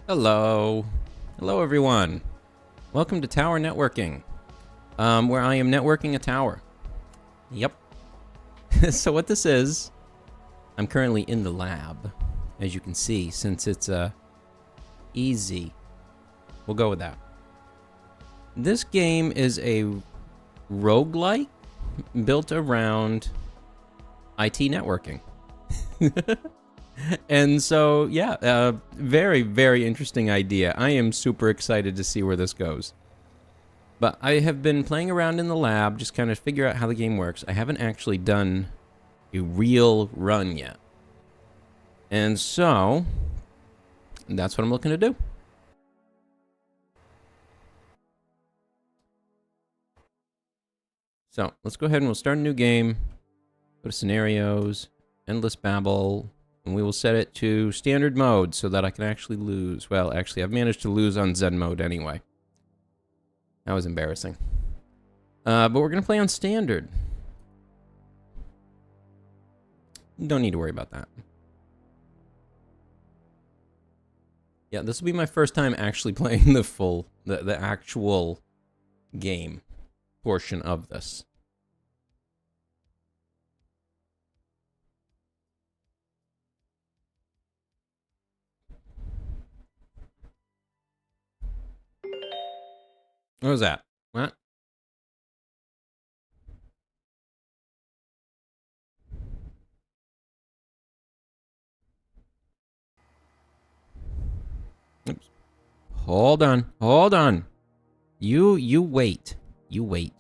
Hello. Hello, everyone. Welcome to Tower Networking, where I am networking a tower. Yep. So what this is, I'm currently in the lab, as you can see, since it's easy. We'll go with that. This game is a roguelike built around IT networking. And so, yeah, very, very interesting idea. I am super excited to see where this goes. But I have been playing around in the lab, just kind of figure out how the game works. I haven't actually done a real run yet. And so, that's what I'm looking to do. So, let's go ahead and we'll start a new game. Go to scenarios, endless babble. And we will set it to standard mode so that I can actually lose. Well, actually, I've managed to lose on Zen mode anyway. That was embarrassing. But we're going to play on standard. Don't need to worry about that. Yeah, this will be my first time actually playing the actual game portion of this. What was that? What? Oops. Hold on. Hold on. You wait. You wait.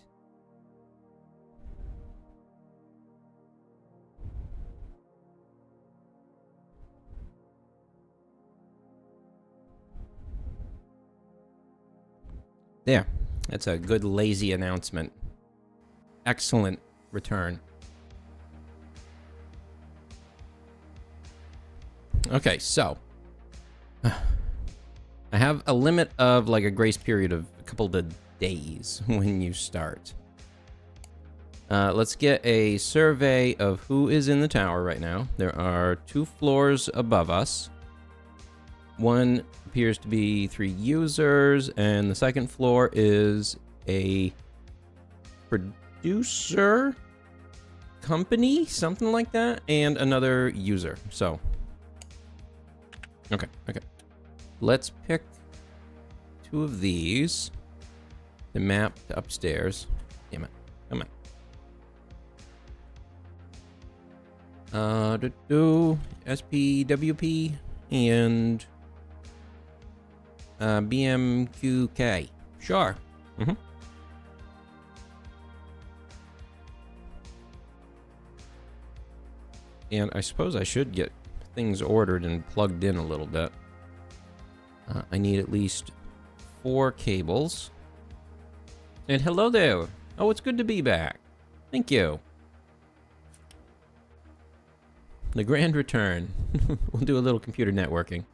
There. That's a good lazy announcement. Excellent return. Okay, so I have a limit of like a grace period of a couple of days when you start. Let's get a survey of who is in the tower right now. There are 2 floors above us. One appears to be 3 users, and the second floor is a producer company, something like that, and another user. So, okay. Let's pick 2 of these. The map to upstairs. Damn it. Come on. SPWP and BMQK. Sure. And I suppose I should get things ordered and plugged in a little bit. I need at least 4 cables. And hello there. Oh, it's good to be back. Thank you. The grand return. We'll do a little computer networking.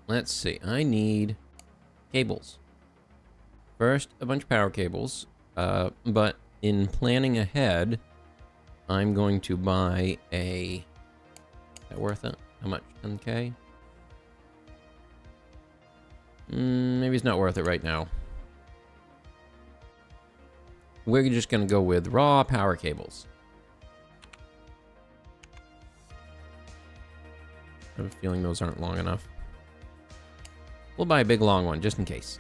Let's see. I need cables. First, a bunch of power cables. But in planning ahead, I'm going to buy a... Is that worth it? How much? 10K? Maybe it's not worth it right now. We're just going to go with raw power cables. I have a feeling those aren't long enough. We'll buy a big long one, just in case.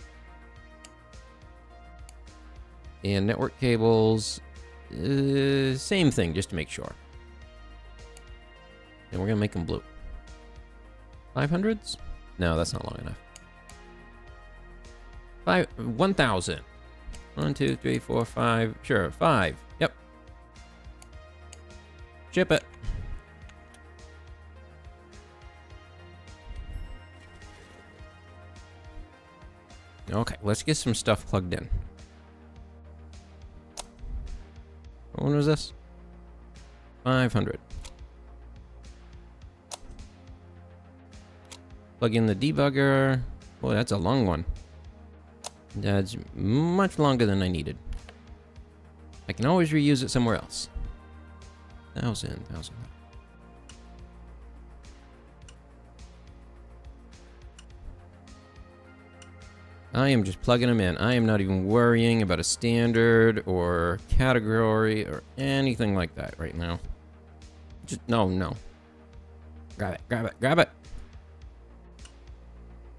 And network cables, same thing, just to make sure. And we're gonna make them blue. 500s? No, that's not long enough. 1,000. 1, 2, 3, 4, 5. Sure, 5. Yep. Ship it. Okay, let's get some stuff plugged in. What was this? 500. Plug in the debugger. Boy, that's a long one. That's much longer than I needed. I can always reuse it somewhere else. 1,000. I am just plugging them in. I am not even worrying about a standard or category or anything like that right now. Just, no. Grab it.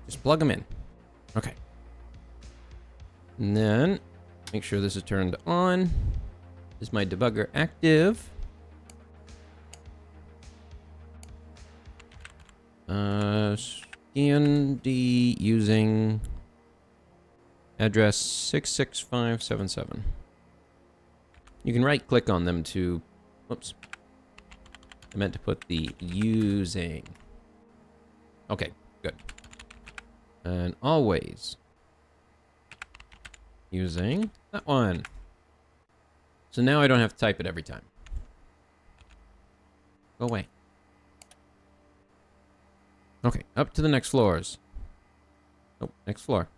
Just plug them in. Okay. And then, make sure this is turned on. Is my debugger active? Scan D using address 66577. You can right click on them to, whoops. I meant to put the using. Okay, good. And always using that one. So now I don't have to type it every time. Go away. Okay, up to the next floors. Oh, next floor.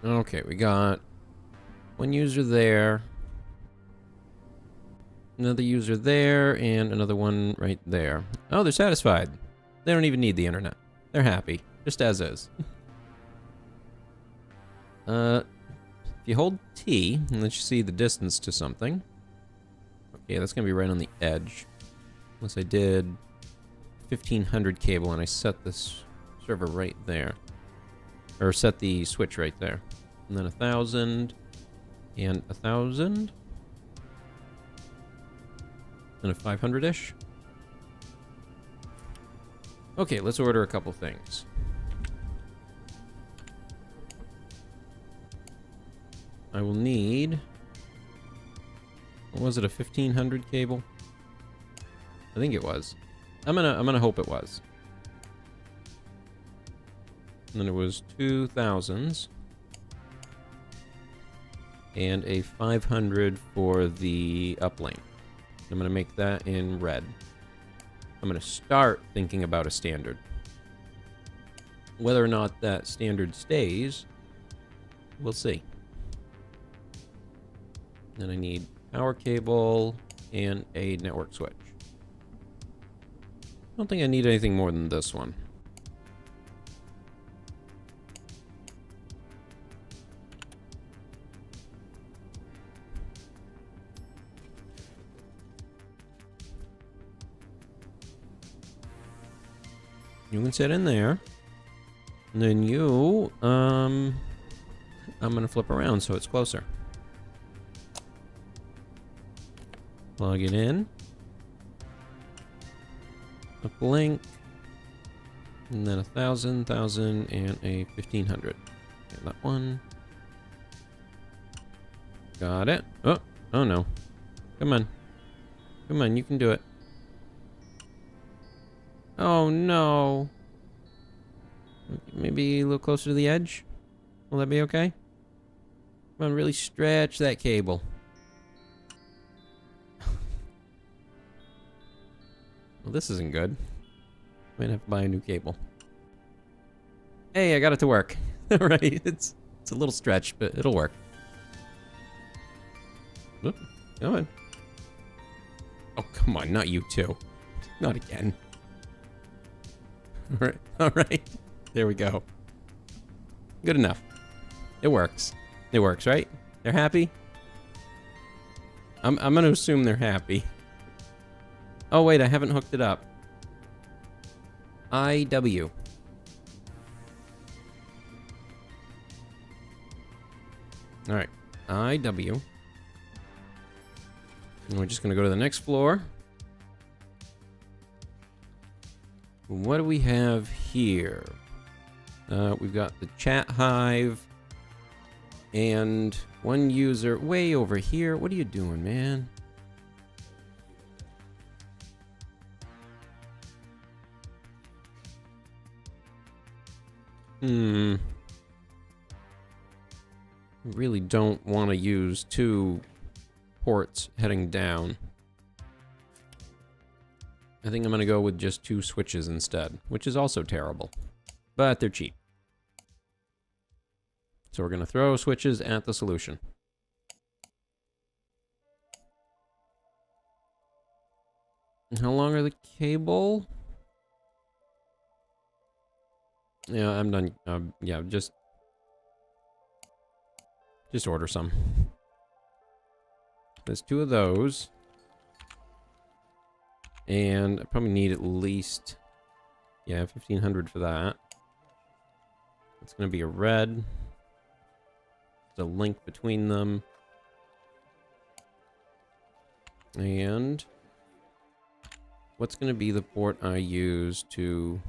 Okay, we got one user there, another user there, and another one right there. Oh, they're satisfied. They don't even need the internet. They're happy, just as is. If you hold T, and let you see the distance to something. Okay, that's gonna be right on the edge. Unless I did 1500 cable and I set this server right there. Or set the switch right there. And then 1000 and 1000. And a 500-ish. Okay, let's order a couple things. I will need, what was it, a 1500 cable? I think it was. I'm gonna hope it was. And then it was 2000s. And a 500 for the uplink. I'm gonna make that in red. I'm gonna start thinking about a standard. Whether or not that standard stays, we'll see. Then I need power cable and a network switch. I don't think I need anything more than this one. You can sit in there. And then you, I'm gonna flip around so it's closer. Plug it in. A blink. And then 1000, 1000, and a 1500. Okay, that one. Got it. Oh no. Come on. Come on, you can do it. Oh no. Maybe a little closer to the edge? Will that be okay? Come on, really stretch that cable. Well, this isn't good. Might have to buy a new cable. Hey, I got it to work. Right, it's a little stretch, but it'll work. Oop, come on. Oh, come on, not you too. Not again. All right. There we go. Good enough. It works. It works, right? They're happy? I'm gonna assume they're happy. Oh wait, I haven't hooked it up. IW. All right, IW. And we're just gonna go to the next floor. What do we have here? We've got the chat hive and one user way over here. What are you doing, man? I really don't want to use two ports heading down. I think I'm going to go with just two switches instead, which is also terrible. But they're cheap. So we're going to throw switches at the solution. And how long are the cable? Yeah, I'm done. Yeah, just order some. There's 2 of those. And I probably need at least, yeah, 1,500 for that. It's going to be a red. There's a link between them. And what's going to be the port I use to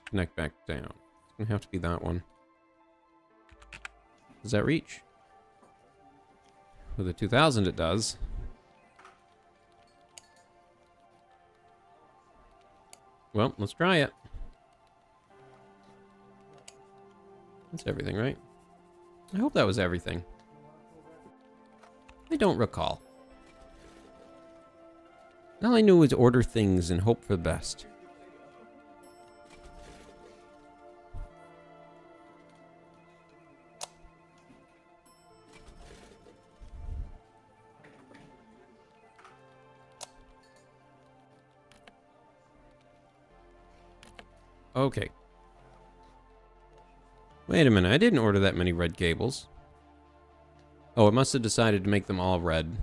connect back down? It's going to have to be that one. Does that reach? With a 2000 it does. Well, let's try it. That's everything, right? I hope that was everything. I don't recall. All I knew was order things and hope for the best. Okay. Wait a minute, I didn't order that many red cables. Oh, it must have decided to make them all red.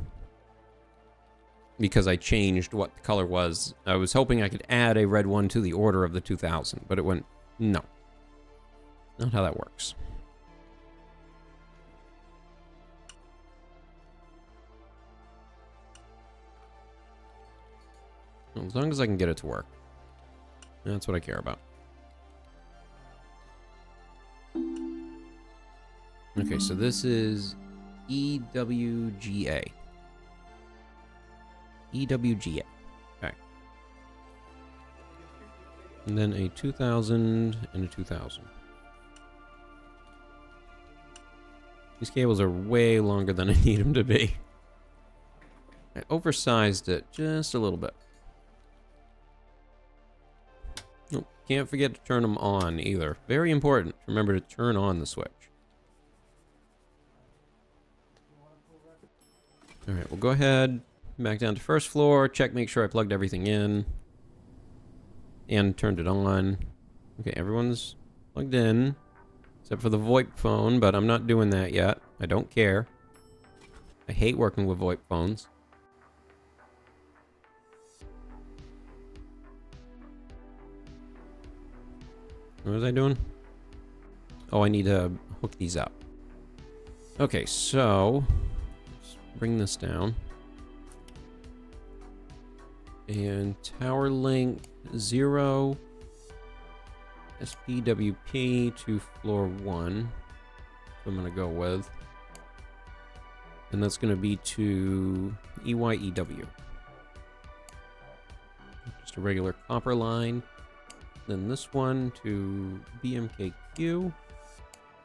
Because I changed what the color was. I was hoping I could add a red one to the order of the 2000, but it went, no. Not how that works. Well, as long as I can get it to work. That's what I care about. Okay, so this is EWGA. EWGA. Okay. And then a 2000 and a 2000. These cables are way longer than I need them to be. I oversized it just a little bit. Nope, can't forget to turn them on either. Very important. Remember to turn on the switch. Alright, we'll go ahead, back down to first floor, check, make sure I plugged everything in. And turned it on. Okay, everyone's plugged in. Except for the VoIP phone, but I'm not doing that yet. I don't care. I hate working with VoIP phones. What was I doing? Oh, I need to hook these up. Okay, so let's bring this down. And tower link 0 SPWP to floor 1. So I'm gonna go with. And that's gonna be to EYEW. Just a regular copper line. Then this one to BMKQ,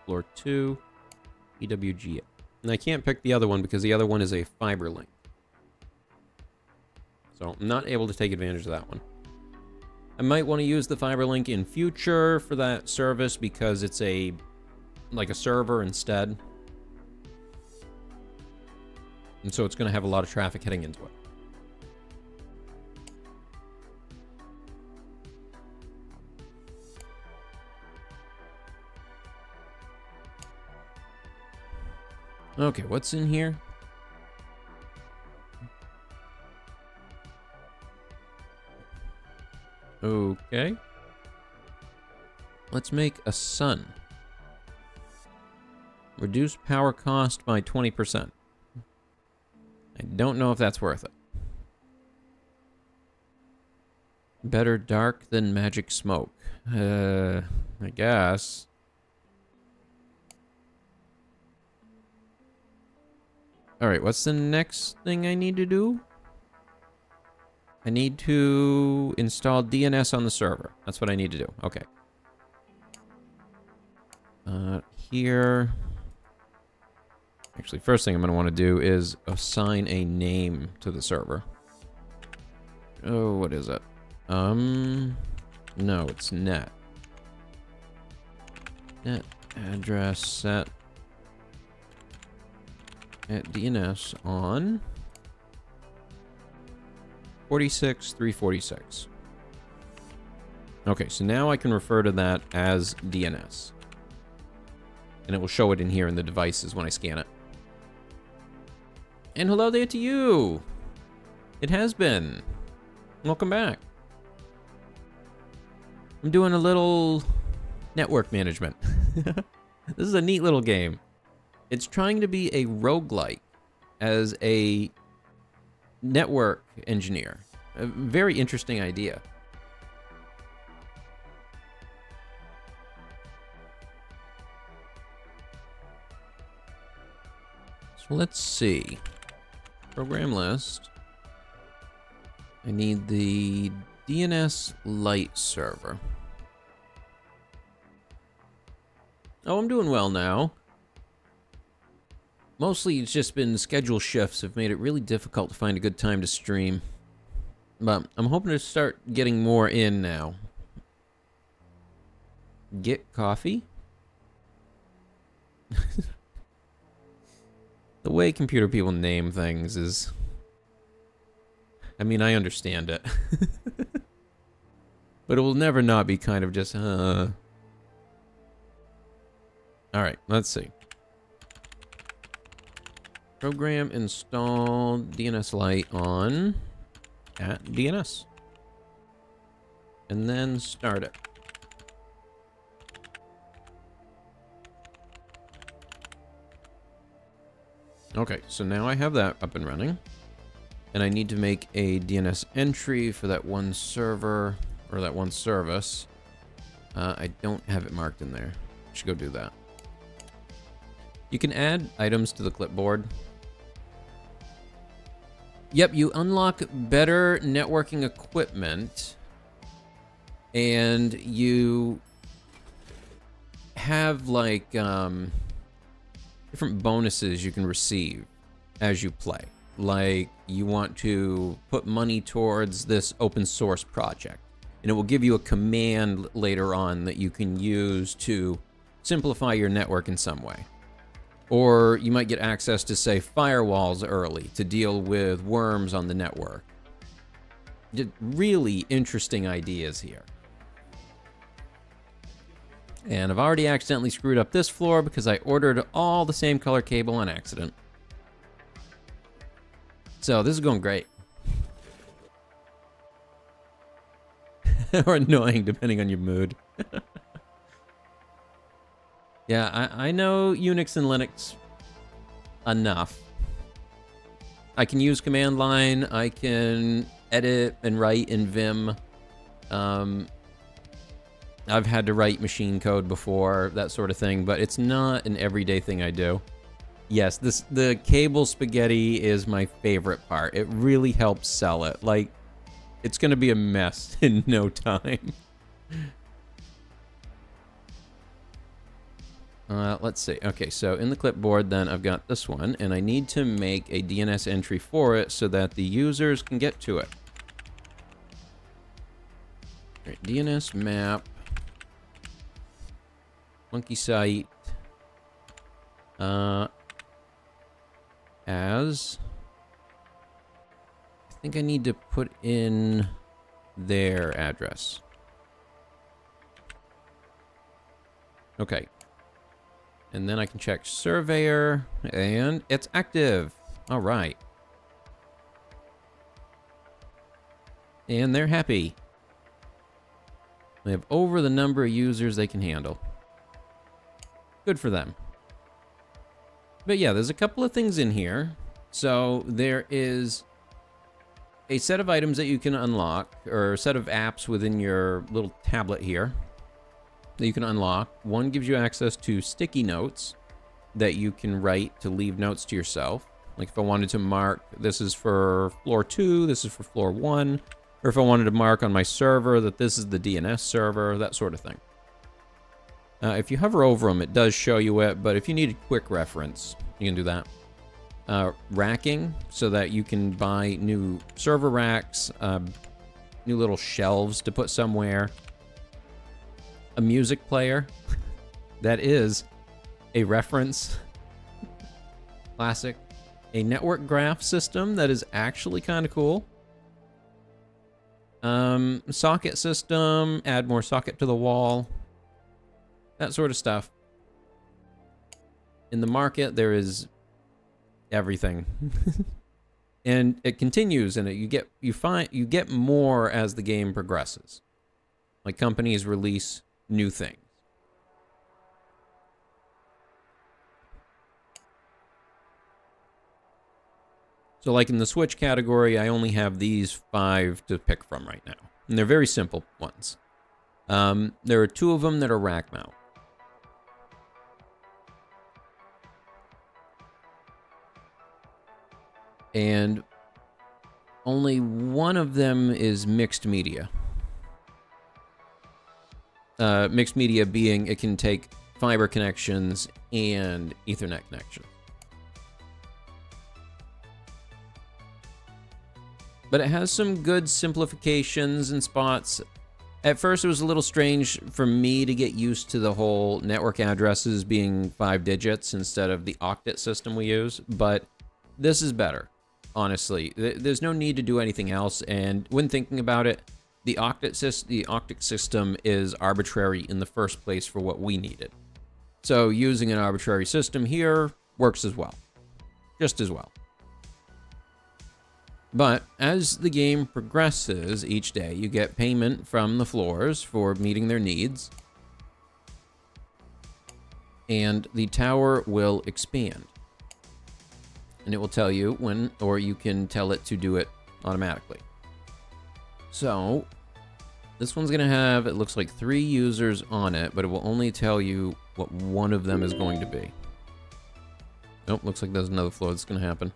floor 2, EWG. And I can't pick the other one because the other one is a fiber link. So I'm not able to take advantage of that one. I might want to use the fiber link in future for that service because it's like a server instead. And so it's going to have a lot of traffic heading into it. Okay, what's in here? Okay. Let's make a sun. Reduce power cost by 20%. I don't know if that's worth it. Better dark than magic smoke. I guess. Alright, what's the next thing I need to do? I need to install DNS on the server. That's what I need to do. Okay. Here. Actually, first thing I'm going to want to do is assign a name to the server. Oh, what is it? No, it's net. Net address set at DNS on 46.346. Okay, so now I can refer to that as DNS. And it will show it in here in the devices when I scan it. And hello there to you! It has been. Welcome back. I'm doing a little network management. This is a neat little game. It's trying to be a roguelike as a network engineer. A very interesting idea. So let's see. Program list. I need the DNS Lite server. Oh, I'm doing well now. Mostly it's just been schedule shifts have made it really difficult to find a good time to stream. But I'm hoping to start getting more in now. Get coffee? The way computer people name things is... I mean, I understand it. But it will never not be kind of just, Alright, let's see. Program install DNS Lite on @DNS. And then start it. Okay, so now I have that up and running. And I need to make a DNS entry for that one server, or that one service. I don't have it marked in there. I should go do that. You can add items to the clipboard. Yep, you unlock better networking equipment. And you have, like, different bonuses you can receive as you play. Like, you want to put money towards this open source project, and it will give you a command later on that you can use to simplify your network in some way. Or you might get access to, say, firewalls early to deal with worms on the network. Really interesting ideas here. And I've already accidentally screwed up this floor because I ordered all the same color cable on accident. So this is going great. Or annoying, depending on your mood. Yeah, I know Unix and Linux enough. I can use command line. I can edit and write in Vim. I've had to write machine code before, that sort of thing, but it's not an everyday thing I do. Yes, the cable spaghetti is my favorite part. It really helps sell it. Like, it's gonna be a mess in no time. Let's see. Okay, so in the clipboard, then I've got this one, and I need to make a DNS entry for it so that the users can get to it. All right, DNS map, monkey site, as I think I need to put in their address. Okay. And then I can check surveyor, and it's active. All right. And they're happy. They have over the number of users they can handle. Good for them. But yeah, there's a couple of things in here. So there is a set of items that you can unlock, or a set of apps within your little tablet here that you can unlock. One gives you access to sticky notes that you can write to leave notes to yourself. Like if I wanted to mark, this is for floor 2, this is for floor 1, or if I wanted to mark on my server that this is the DNS server, that sort of thing. If you hover over them, it does show you it, but if you need a quick reference, you can do that. Racking, so that you can buy new server racks, new little shelves to put somewhere. A music player that is a reference. Classic. A network graph system that is actually kind of cool. Socket system, add more socket to the wall, that sort of stuff. In the market, there is everything. And it continues, and you get more as the game progresses. Like, companies release new things. So like in the Switch category, I only have these 5 to pick from right now. And they're very simple ones. There are 2 of them that are rack mount. And only one of them is mixed media. Mixed media being it can take fiber connections and Ethernet connections. But it has some good simplifications and spots. At first, it was a little strange for me to get used to the whole network addresses being 5 digits instead of the octet system we use, but this is better, honestly. There's no need to do anything else, and when thinking about it, the octet system is arbitrary in the first place for what we needed. So using an arbitrary system here works as well, just as well. But as the game progresses each day, you get payment from the floors for meeting their needs. And the tower will expand. And it will tell you when, or you can tell it to do it automatically. So this one's going to have, it looks like 3 users on it, but it will only tell you what one of them is going to be. Nope, looks like there's another floor that's going to happen.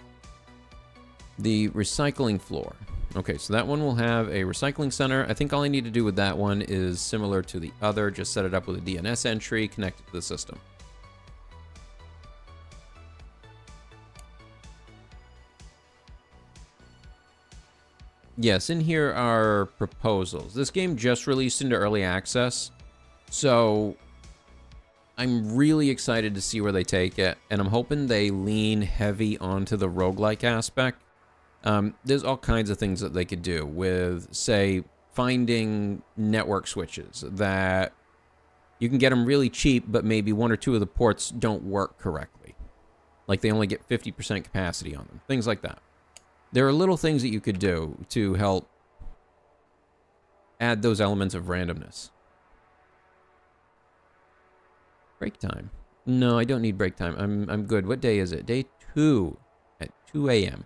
The recycling floor. Okay, so that one will have a recycling center. I think all I need to do with that one is similar to the other, just set it up with a DNS entry connected to the system. Yes, in here are proposals. This game just released into early access, so I'm really excited to see where they take it, and I'm hoping they lean heavy onto the roguelike aspect. There's all kinds of things that they could do with, say, finding network switches that you can get them really cheap, but maybe 1 or 2 of the ports don't work correctly. Like they only get 50% capacity on them. Things like that. There are little things that you could do to help add those elements of randomness. Break time. No, I don't need break time. I'm good. What day is it? Day 2 at 2 a.m.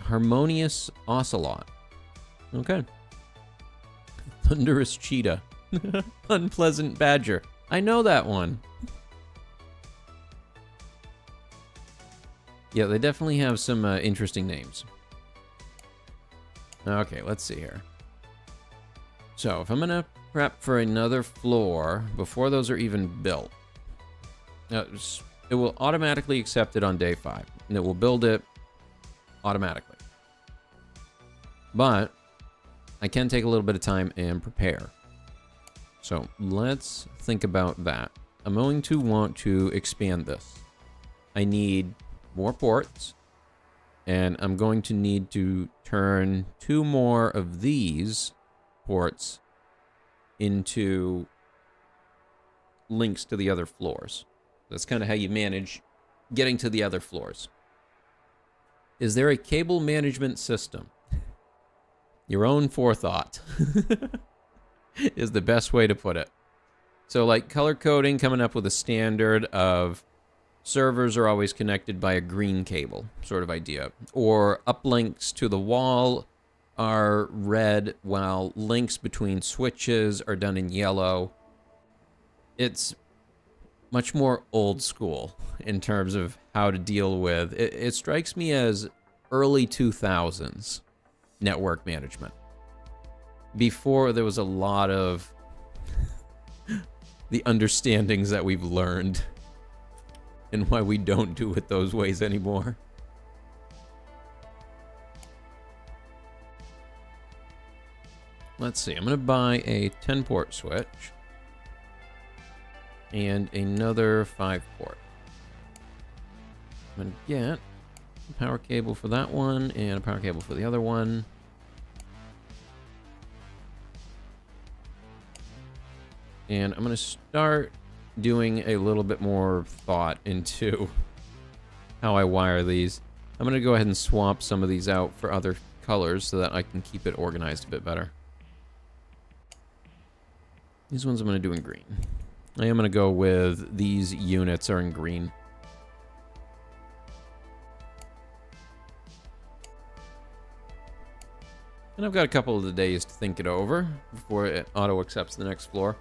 Harmonious Ocelot. Okay. Thunderous Cheetah. Unpleasant Badger. I know that one. Yeah, they definitely have some interesting names. Okay, let's see here. So, if I'm going to prep for another floor before those are even built, it will automatically accept it on day 5, and it will build it automatically. But I can take a little bit of time and prepare. So let's think about that. I'm going to want to expand this. I need more ports, and I'm going to need to turn 2 more of these ports into links to the other floors. That's kind of how you manage getting to the other floors. Is there a cable management system? Your own forethought is the best way to put it. So like color coding, coming up with a standard of servers are always connected by a green cable sort of idea. Or uplinks to the wall are red while links between switches are done in yellow. It's much more old school in terms of how to deal with. It strikes me as early 2000s network management. Before there was a lot of the understandings that we've learned and why we don't do it those ways anymore. Let's see, I'm going to buy a 10-port switch and another 5-port. I'm going to get Power cable for that one, and a power cable for the other one. And I'm going to start doing a little bit more thought into how I wire these. I'm going to go ahead and swap some of these out for other colors so that I can keep it organized a bit better. These ones I'm going to do in green. I am going to go with these units are in green. And I've got a couple of the days to think it over before it auto accepts the next floor.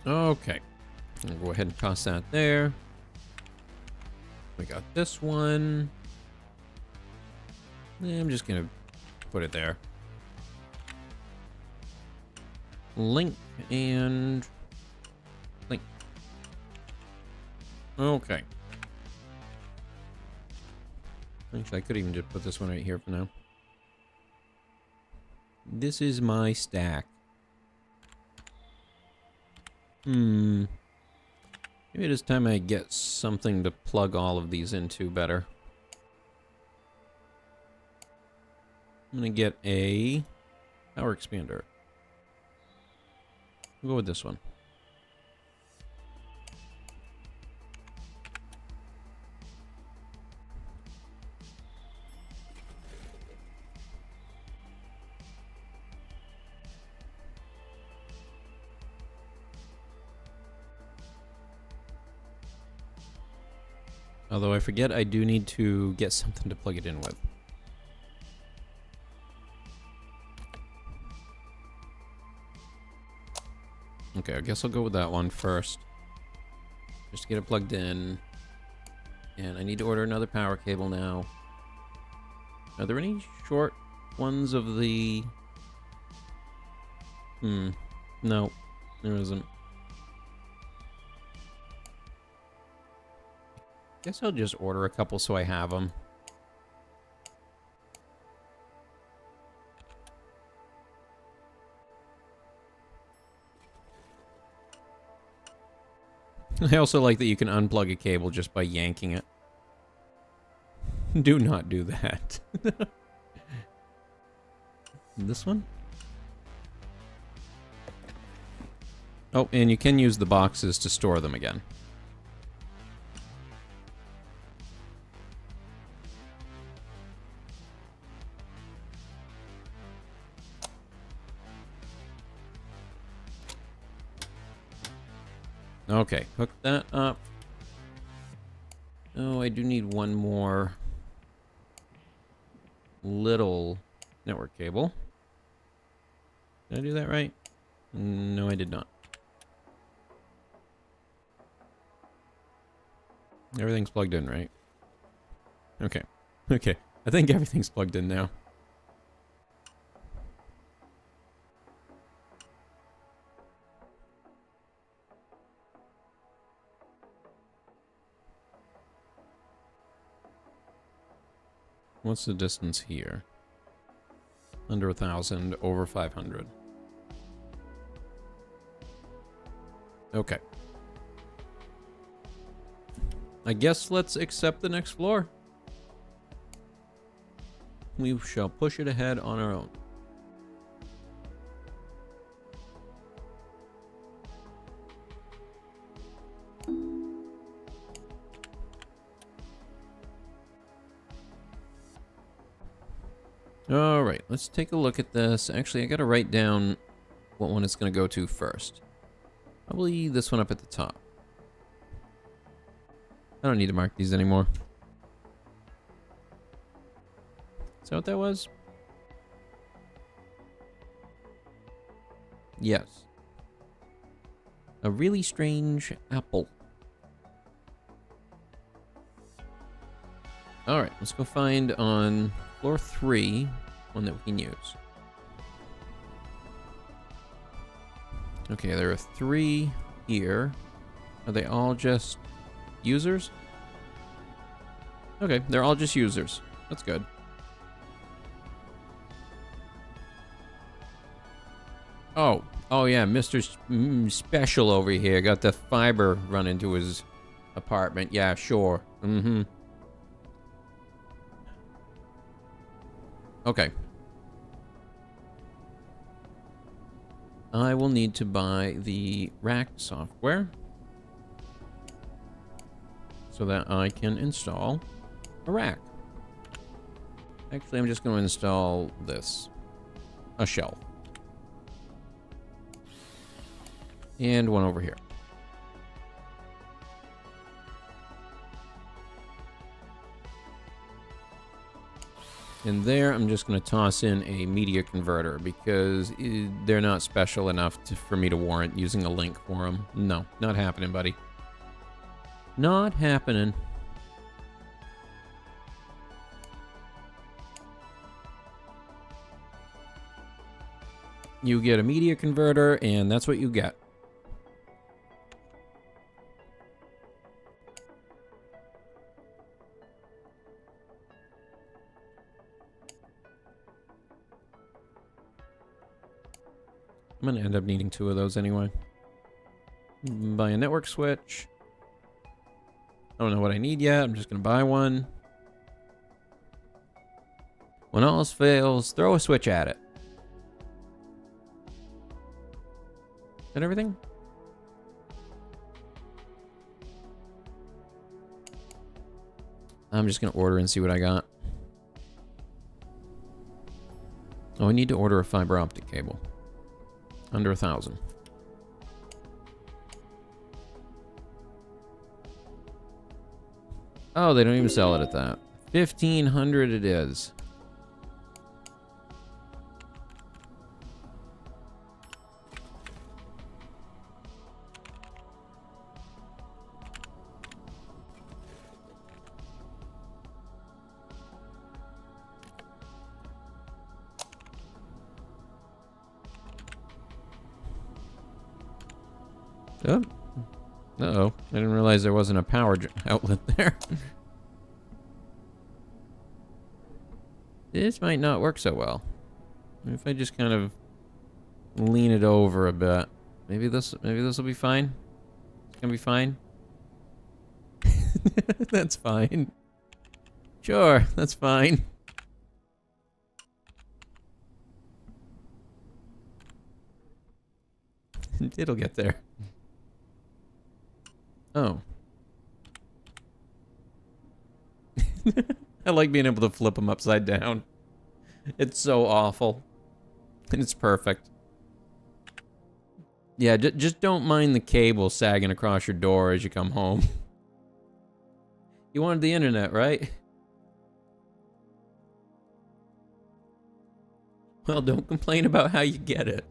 Okay, I'll go ahead and toss that there. We got this one. I'm just gonna put it there. Link and link. Okay. Actually, I could even just put this one right here for now. This is my stack. Maybe it is time I get something to plug all of these into better. I'm gonna get a power expander. We'll go with this one. Although I forget I do need to get something to plug it in with. Okay, I guess I'll go with that one first. Just to get it plugged in. And I need to order another power cable now. Are there any short ones of the... No, there isn't. Guess I'll just order a couple so I have them. I also like that you can unplug a cable just by yanking it. Do not do that. This one? Oh, and you can use the boxes to store them again. Okay, hook that up. Oh, I do need one more little network cable. Did I do that right? No, I did not. Everything's plugged in, right? Okay. Okay. I think everything's plugged in now. What's the distance here? Under 1,000, over 500. Okay. I guess let's accept the next floor. We shall push it ahead on our own. All right, let's take a look at this. Actually, I gotta write down what one it's gonna go to first. Probably this one up at the top. I don't need to mark these anymore. Is that what that was? Yes. A really strange apple. Alright, let's go find on floor 3 one that we can use. Okay, there are 3 here. Are they all just users? Okay, they're all just users. That's good. Oh yeah, Special over here got the fiber run into his apartment. Yeah, sure. Mm-hmm. Okay. I will need to buy the rack software so that I can install a rack. Actually, I'm just going to install this. A shelf. And one over here. And there, I'm just going to toss in a media converter because they're not special enough for me to warrant using a link for them. No, not happening, buddy. Not happening. You get a media converter, and that's what you get. I'm going to end up needing 2 of those anyway. Buy a network switch. I don't know what I need yet. I'm just going to buy one. When all else fails, throw a switch at it. Is that everything? I'm just going to order and see what I got. Oh, I need to order a fiber optic cable. Under 1,000. Oh, they don't even sell it at that. 1,500 it is. Oh. Uh-oh. I didn't realize there wasn't a power outlet there. This might not work so well. If I just kind of lean it over a bit. Maybe this will be fine. It's gonna be fine. That's fine. Sure, that's fine. It'll get there. Oh. I like being able to flip them upside down. It's so awful. And it's perfect. Yeah, just don't mind the cable sagging across your door as you come home. You wanted the internet, right? Well, don't complain about how you get it.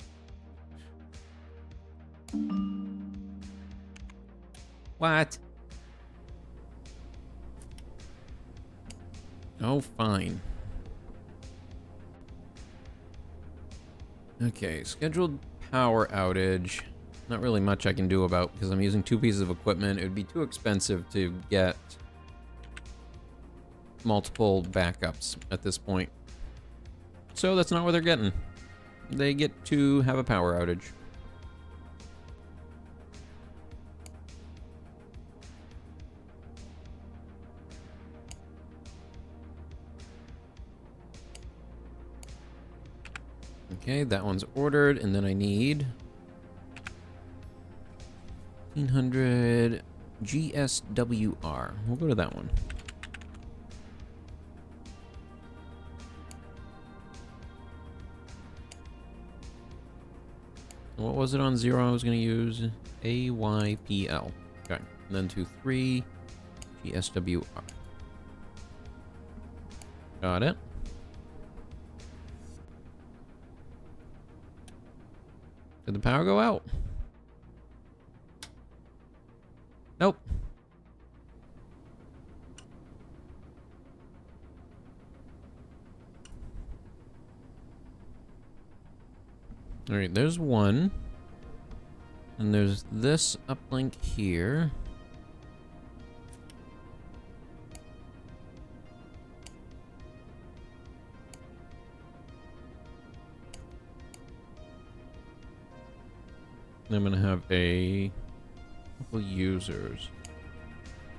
What? Oh, fine. Okay, scheduled power outage. Not really much I can do about because I'm using 2 pieces of equipment. It would be too expensive to get multiple backups at this point. So that's not what they're getting. They get to have a power outage. Okay, that one's ordered, and then I need 1500 GSWR. We'll go to that one. What was it on 0 I was going to use? AYPL. Okay, and then to 3 GSWR. Got it. Did the power go out? Nope. Alright, there's one. And there's this uplink here. I'm gonna have a couple users.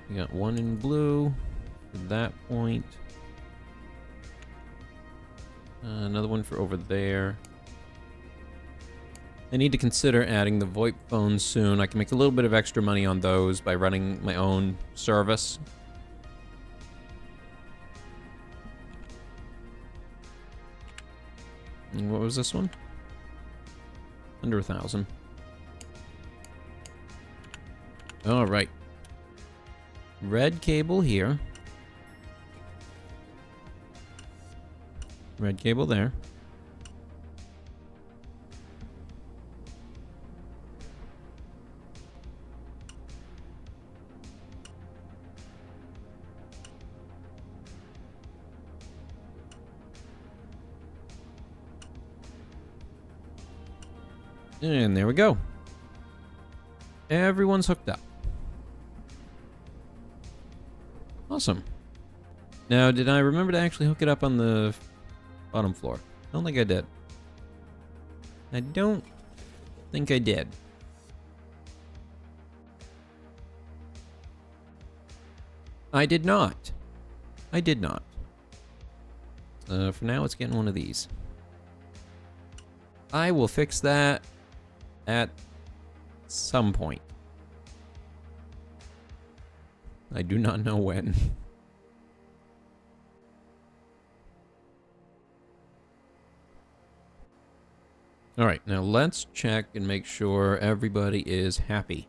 We got one in blue for that point. Another one for over there. I need to consider adding the VoIP phones soon. I can make a little bit of extra money on those by running my own service. And what was this one? Under 1,000. All right. Red cable here. Red cable there. And there we go. Everyone's hooked up. Awesome. Now, did I remember to actually hook it up on the bottom floor? I don't think I did. I don't think I did. I did not. I did not. For now, it's getting one of these. I will fix that at some point. I do not know when. All right, now let's check and make sure everybody is happy.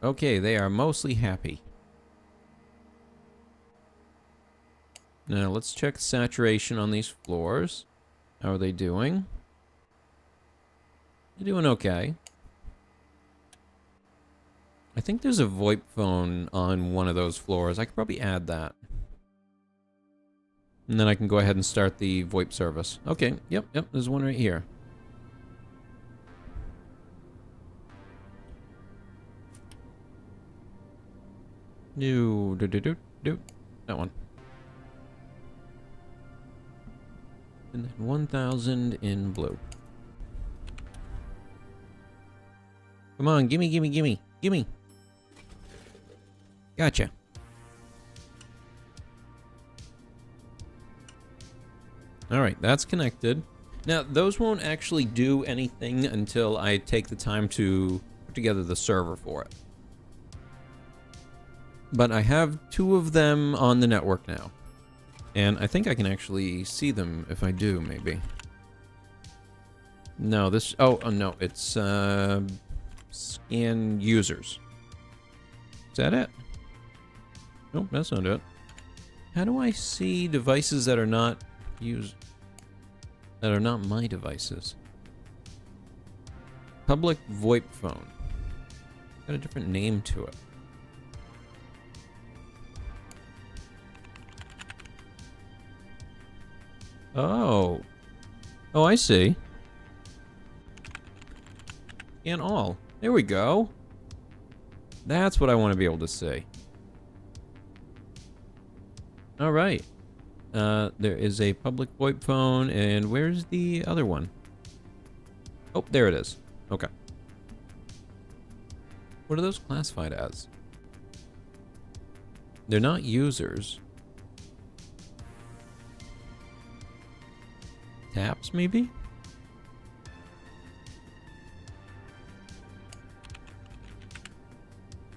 Okay, they are mostly happy. Now let's check saturation on these floors. How are they doing? They're doing okay. I think there's a VoIP phone on one of those floors. I could probably add that. And then I can go ahead and start the VoIP service. Okay, yep, there's one right here. That one. And then 1,000 in blue. Come on, gimme. Gotcha. Alright, that's connected. Now, those won't actually do anything until I take the time to put together the server for it. But I have 2 of them on the network now. And I think I can actually see them if I do, maybe. No, this... Oh, no, it's... scan users. Is that it? Nope, that's not it. How do I see devices that are not that are not my devices? Public VoIP phone. Got a different name to it. Oh. Oh, I see. Scan all. There we go. That's what I want to be able to see. All right. There is a public VoIP phone, and where's the other one? Oh, there it is. Okay. What are those classified as? They're not users. Taps, maybe?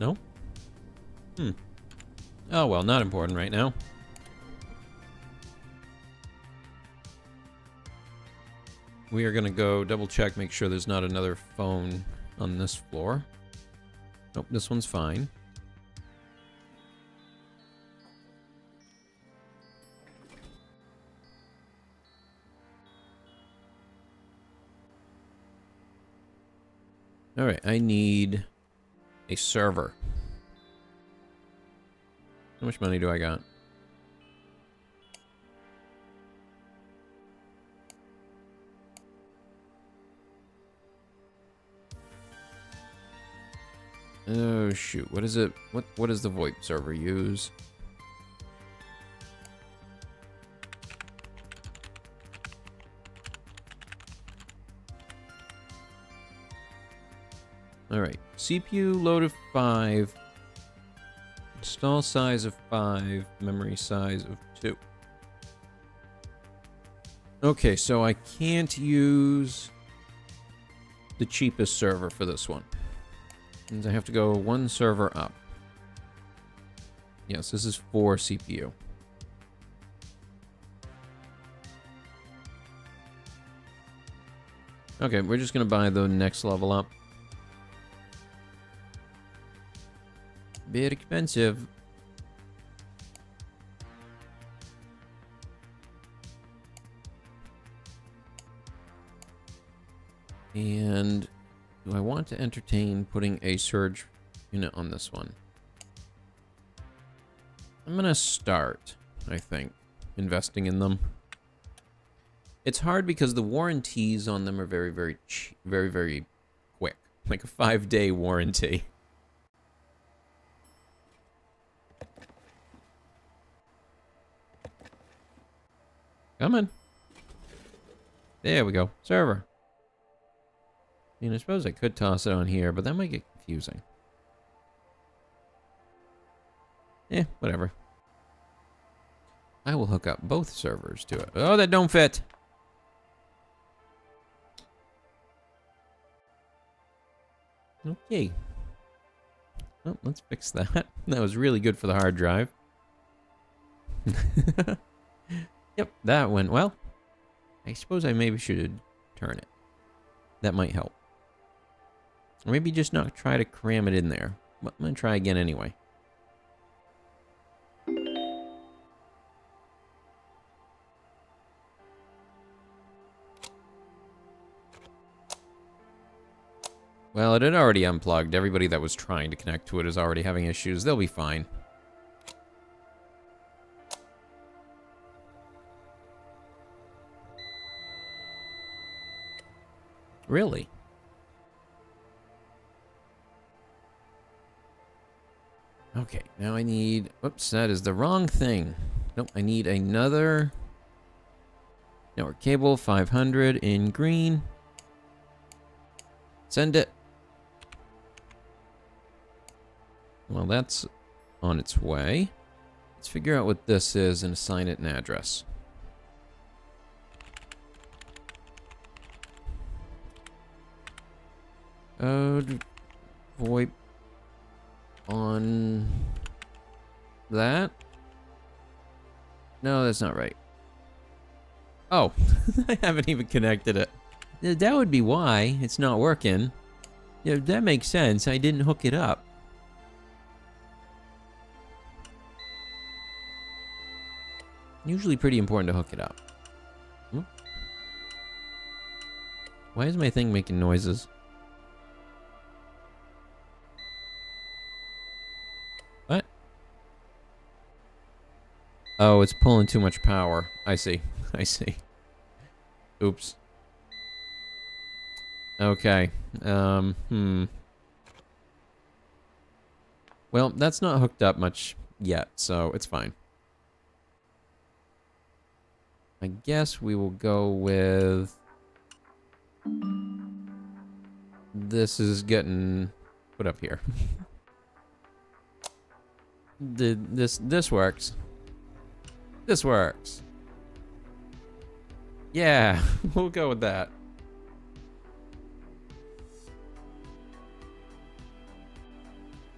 No? Oh, well, not important right now. We are going to go double check, make sure there's not another phone on this floor. Nope, this one's fine. All right, I need a server. How much money do I got? Oh shoot, what is it? What does the VoIP server use? All right, CPU load of 5. Install size of 5. Memory size of 2. Okay, so I can't use the cheapest server for this one. And I have to go one server up. Yes, this is 4 CPU. Okay, we're just gonna buy the next level up. Bit expensive. And do I want to entertain putting a surge unit on this one? I'm gonna start, I think, investing in them. It's hard because the warranties on them are very, very quick. Like a 5-day warranty. Come on. There we go. Server. I mean, I suppose I could toss it on here, but that might get confusing. Whatever. I will hook up both servers to it. Oh, that don't fit. Okay. Well, let's fix that. That was really good for the hard drive. Yep, that went well. I suppose I maybe should turn it. That might help. Or maybe just not try to cram it in there. But I'm going to try again anyway. Well, it had already unplugged. Everybody that was trying to connect to it is already having issues. They'll be fine. Really? Okay, now I need... Oops, that is the wrong thing. Nope, I need another network cable, 500 in green. Send it. Well, that's on its way. Let's figure out what this is and assign it an address. VoIP on that? No, that's not right. Oh, I haven't even connected it. That would be why it's not working. Yeah, that makes sense. I didn't hook it up. Usually pretty important to hook it up. Why is my thing making noises? What? Oh, it's pulling too much power. I see. I see. Oops. Okay. Well, that's not hooked up much yet, so it's fine. I guess we will go with... This is getting put up here. This works. This works. Yeah, we'll go with that.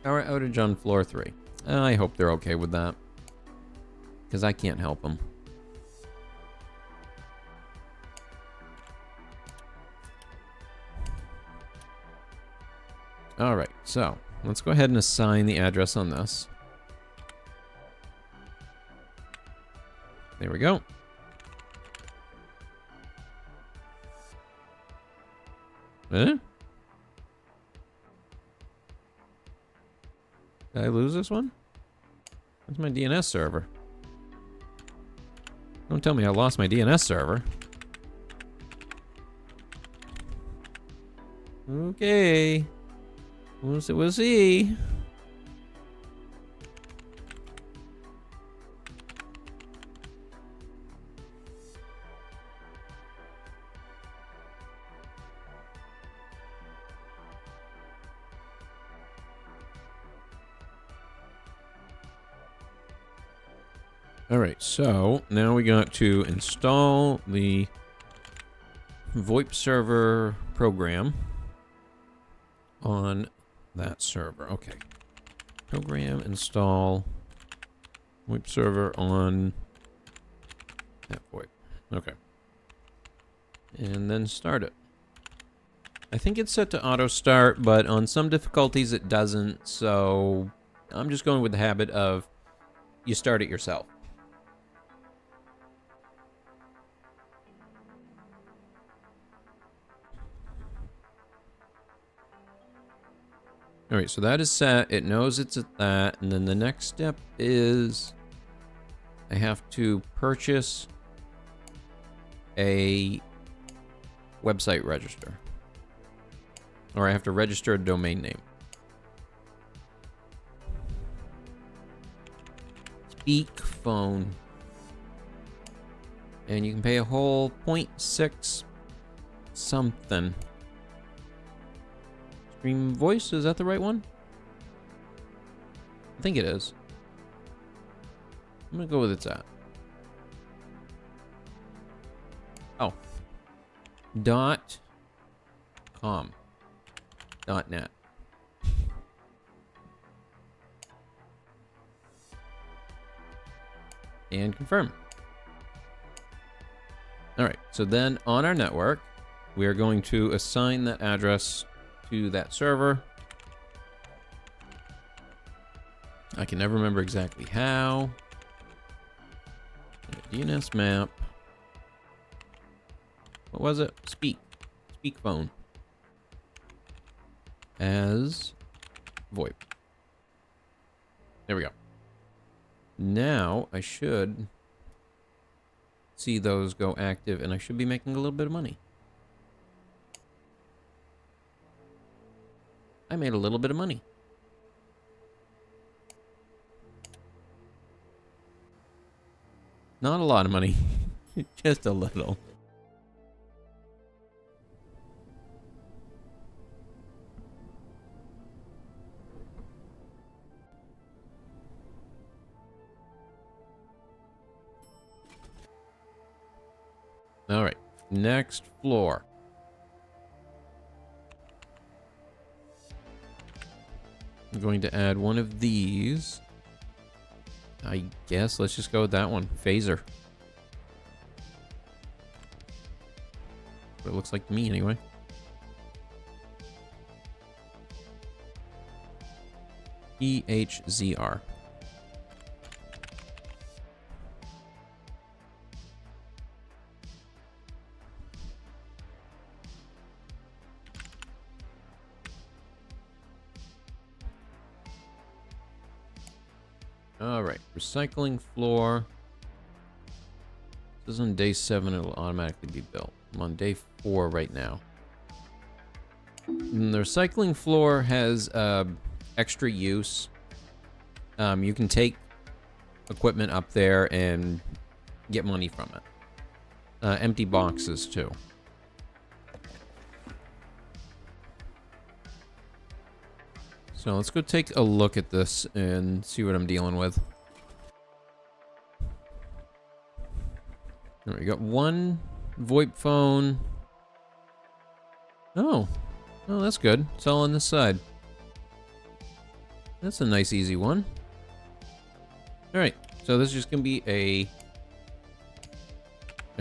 Power outage on floor 3. I hope they're okay with that. Because I can't help them. Alright, so let's go ahead and assign the address on this. There we go. Did I lose this one? That's my DNS server. Don't tell me I lost my DNS server. Okay. We'll see. All right, so now we got to install the VoIP server program on that server. Okay. Program install VoIP server on that VoIP. Okay. And then start it. I think it's set to auto start, but on some difficulties it doesn't, so I'm just going with the habit of you start it yourself. All right, so that is set. It knows it's at that. And then the next step is I have to purchase a website register. Or I have to register a domain name. Speak phone. And you can pay a whole 0.6 something. Stream voice, is that the right one? I think it is. I'm gonna go with it's at. Oh. .com. .net. And confirm. All right, so then on our network, we are going to assign that address to that server. I can never remember exactly how. DNS map. What was it? Speak phone. As VoIP. There we go. Now I should see those go active, and I should be making a little bit of money. I made a little bit of money. Not a lot of money, just a little. All right, next floor. I'm going to add one of these. I guess let's just go with that one. Phaser. What it looks like to me anyway. EHZR. All right, recycling floor. This is on day 7, it'll automatically be built. I'm on day 4 right now. And the recycling floor has extra use. You can take equipment up there and get money from it. Empty boxes too. So let's go take a look at this and see what I'm dealing with. All right, we got one VoIP phone. Oh, that's good. It's all on this side. That's a nice, easy one. All right, so this is just gonna be a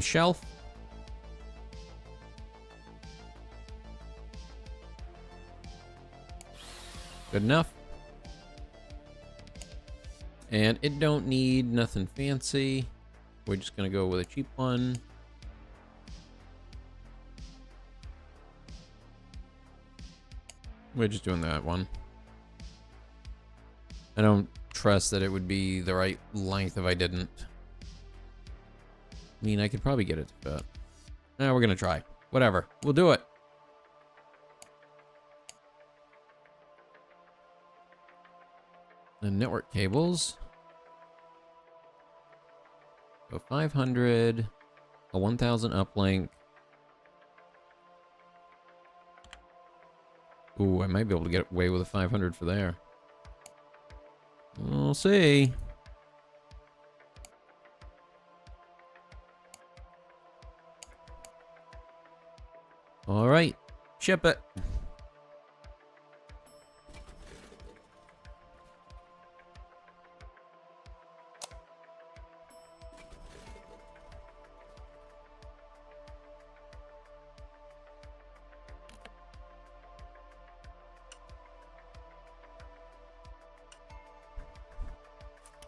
shelf. Good enough. And it don't need nothing fancy. We're just gonna go with a cheap one. We're just doing that one. I don't trust that it would be the right length if I didn't. I mean, I could probably get it to fit. No, we're gonna try. Whatever. We'll do it. And network cables. So 500, a 1000 uplink. Ooh, I might be able to get away with a 500 for there. We'll see. All right, ship it.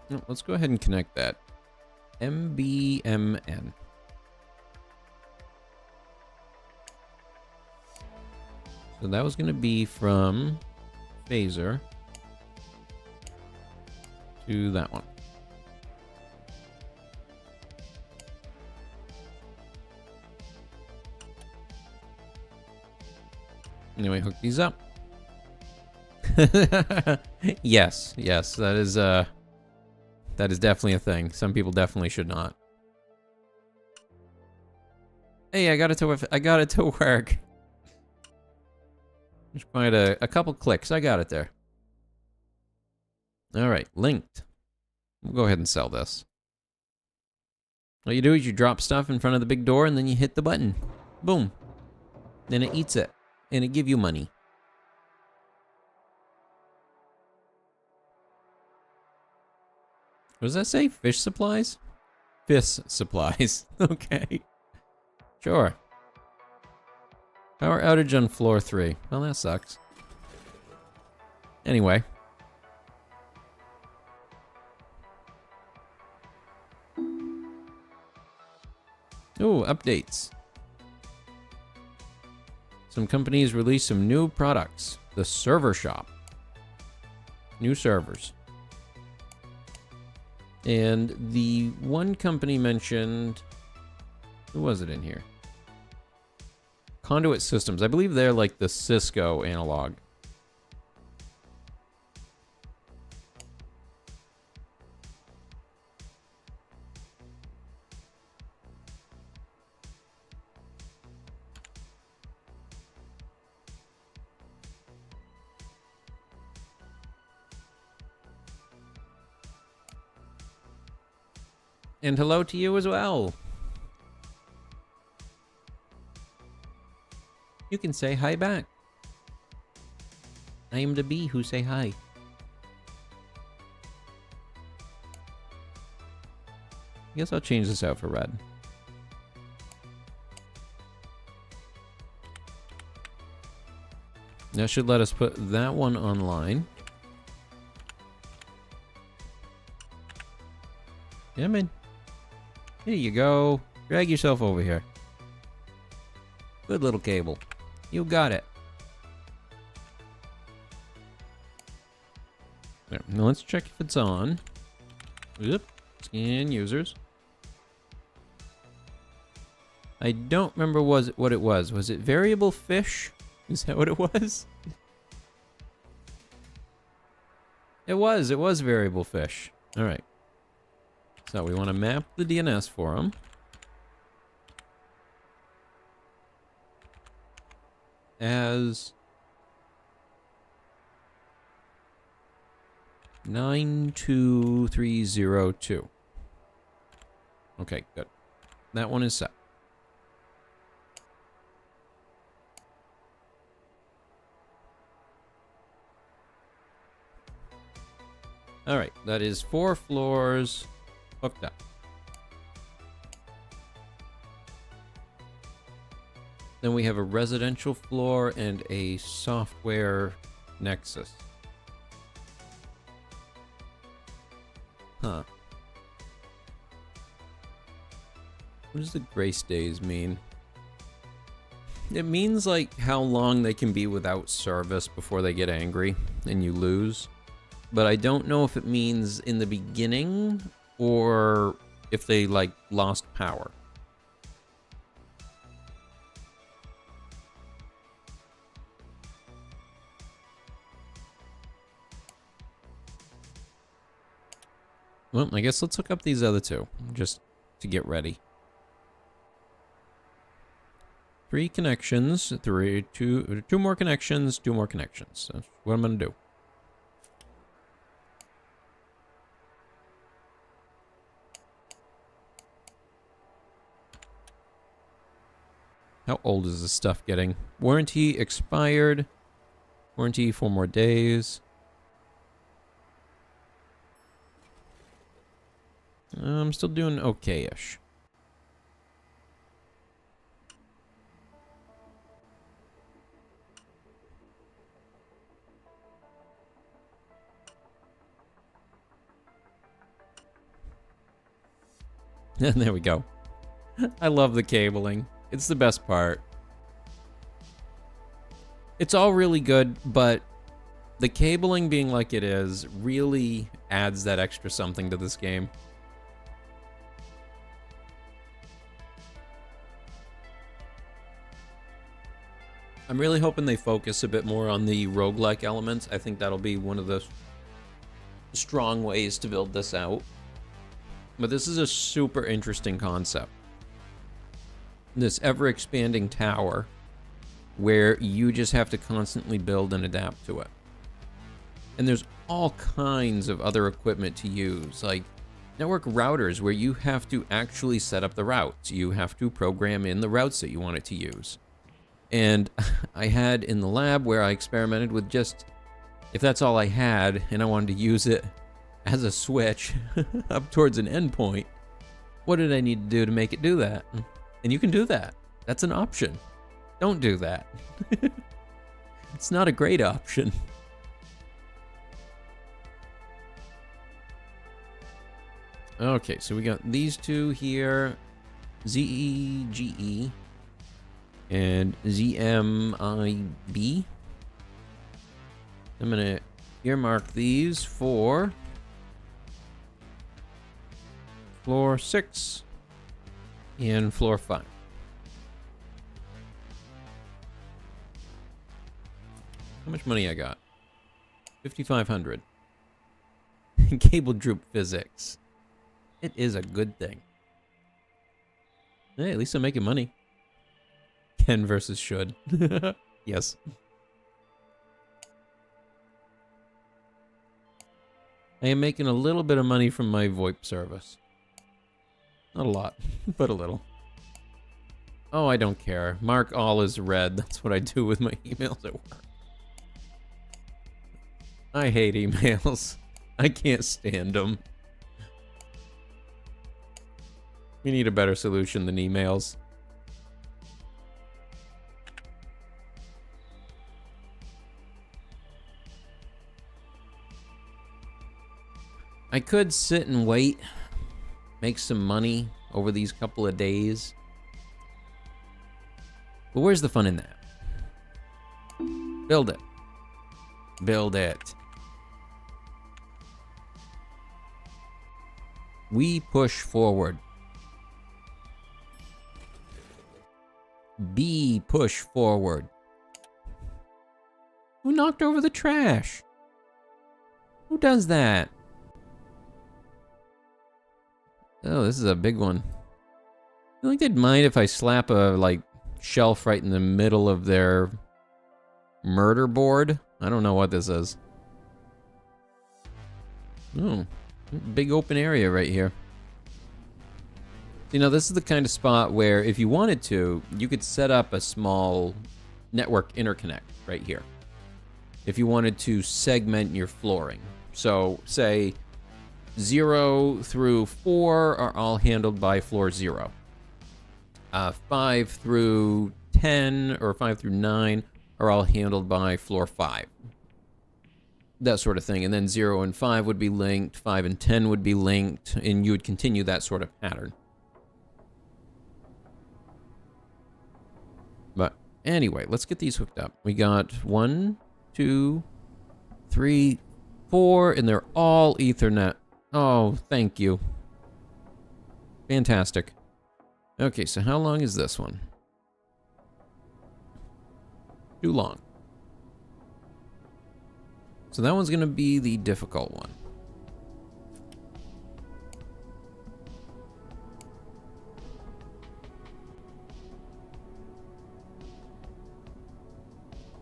No, let's go ahead and connect that. MBMN. So that was going to be from phaser to that one. Anyway, hook these up. Yes, that is definitely a thing. Some people definitely should not. Hey, I got it to work. Just quite a couple clicks. I got it there. All right, linked. We'll go ahead and sell this. What you do is you drop stuff in front of the big door and then you hit the button. Boom. Then it eats it and it give you money. What does that say? Fish supplies? Fish supplies. Okay. Sure. Power outage on floor 3. Well, that sucks. Anyway. Ooh, updates. Some companies released some new products. The server shop. New servers. And the one company mentioned... Who was it in here? Conduit Systems. I believe they're like the Cisco analog. And hello to you as well. You can say hi back. I am the bee who say hi. I guess I'll change this out for red. That should let us put that one online. Yeah, man. Here you go. Drag yourself over here. Good little cable. You got it. There. Now let's check if it's on. Oop. Scan users. I don't remember what it was. Was it variable fish? Is that what it was? It was variable fish. All right. So we want to map the DNS for them. As 92302. Okay, good. That one is set. All right, that is 4 floors hooked up. Then we have a residential floor and a software nexus. Huh. What does the grace days mean? It means like how long they can be without service before they get angry and you lose. But I don't know if it means in the beginning or if they like lost power. Well, I guess let's hook up these other two just to get ready. 3 connections, 2 more connections, 2 more connections. That's what I'm going to do. How old is this stuff getting? Warranty expired. Warranty 4 more days. I'm still doing okay-ish. And there we go. I love the cabling. It's the best part. It's all really good, but the cabling being like it is really adds that extra something to this game. I'm really hoping they focus a bit more on the roguelike elements. I think that'll be one of the strong ways to build this out. But this is a super interesting concept. This ever-expanding tower where you just have to constantly build and adapt to it. And there's all kinds of other equipment to use, like network routers where you have to actually set up the routes. You have to program in the routes that you want it to use. And I had in the lab where I experimented with just, if that's all I had and I wanted to use it as a switch up towards an endpoint, what did I need to do to make it do that? And you can do that. That's an option. Don't do that. It's not a great option. Okay, so we got these two here, ZEGE and ZMIB. I'm gonna earmark these for floor 6 and floor 5. How much money I got? 5,500. Cable droop physics. It is a good thing. Hey, at least I'm making money. Can versus should. Yes. I am making a little bit of money from my VoIP service. Not a lot, but a little. Oh, I don't care. Mark all as red. That's what I do with my emails at work. I hate emails. I can't stand them. We need a better solution than emails. I could sit and wait, make some money over these couple of days. But where's the fun in that? Build it. Build it. We push forward. B push forward. Who knocked over the trash? Who does that? Oh, this is a big one. I think they'd mind if I slap a, like, shelf right in the middle of their murder board. I don't know what this is. Oh, big open area right here. You know, this is the kind of spot where if you wanted to, you could set up a small network interconnect right here. If you wanted to segment your flooring. So, say 0 through 4 are all handled by floor 0. 5 through 10 or 5 through 9 are all handled by floor 5. That sort of thing. And then 0 and 5 would be linked, 5 and 10 would be linked, and you would continue that sort of pattern. But anyway, let's get these hooked up. We got 1, 2, 3, 4, and they're all Ethernet. Oh, thank you. Fantastic. Okay, so how long is this one? Too long. So that one's going to be the difficult one.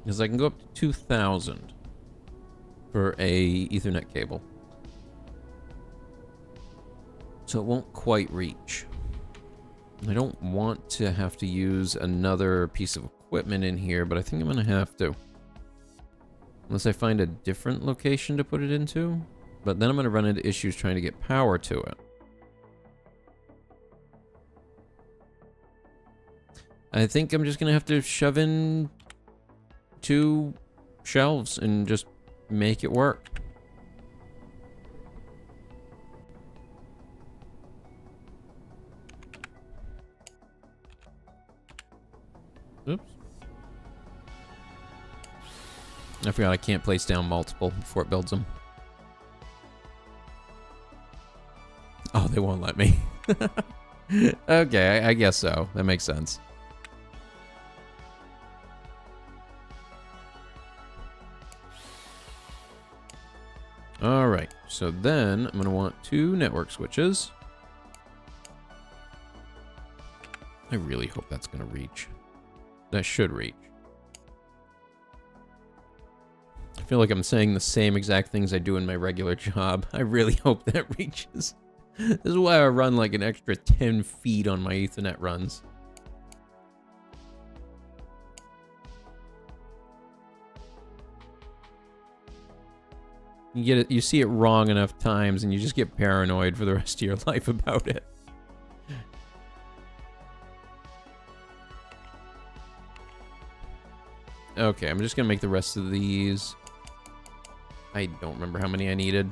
Because I can go up to 2,000 for a Ethernet cable. So it won't quite reach. I don't want to have to use another piece of equipment in here, but I think I'm going to have to. Unless I find a different location to put it into. But then I'm going to run into issues trying to get power to it. I think I'm just going to have to shove in 2 shelves and just make it work. Oops. I forgot I can't place down multiple before it builds them. Oh, they won't let me. Okay, I guess so. That makes sense. Alright, so then I'm going to want 2 network switches. I really hope that's going to reach. That should reach. I feel like I'm saying the same exact things I do in my regular job. I really hope that reaches. This is why I run like an extra 10 feet on my Ethernet runs. You get it, you see it wrong enough times and you just get paranoid for the rest of your life about it. Okay, I'm just gonna make the rest of these. I don't remember how many I needed.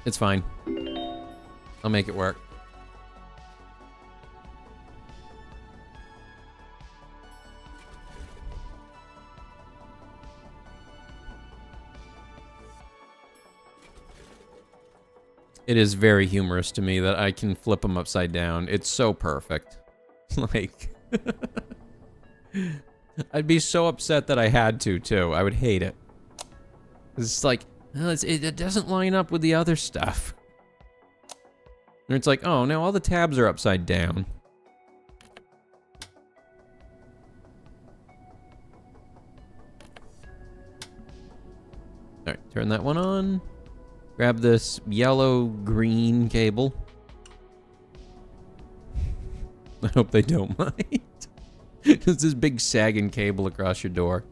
It's fine. I'll make it work. It is very humorous to me that I can flip them upside down. It's so perfect. Like... I'd be so upset that I had to, too. I would hate it. It's like, well, it doesn't line up with the other stuff. And it's like, oh, now all the tabs are upside down. Alright, turn that one on. Grab this yellow-green cable. I hope they don't mind. It's this big sagging cable across your door.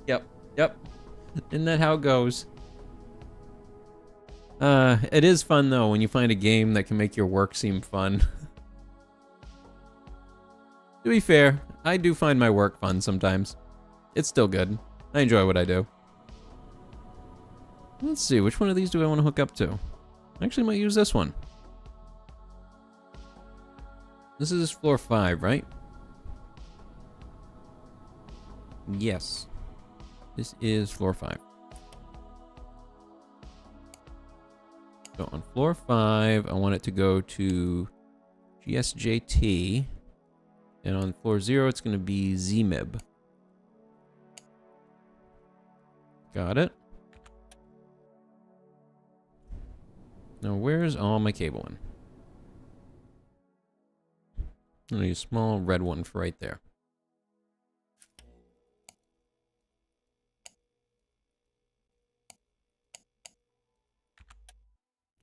Yep. Isn't that how it goes? It is fun, though, when you find a game that can make your work seem fun. To be fair, I do find my work fun sometimes. It's still good. I enjoy what I do. Let's see, which one of these do I want to hook up to? I actually might use this one. This is floor 5, right? Yes. This is floor 5. So on floor 5, I want it to go to GSJT. And on floor 0, it's going to be ZMIB. Got it. Now, where's all my cabling? I need a small red one for right there.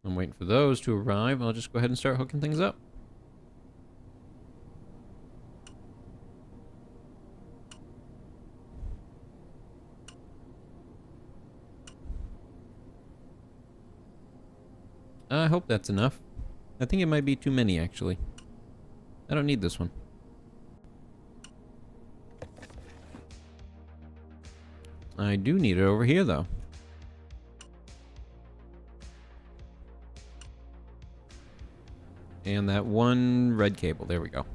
I'm waiting for those to arrive. I'll just go ahead and start hooking things up. I hope that's enough. I think it might be too many, actually. I don't need this one. I do need it over here, though. And that one red cable. There we go.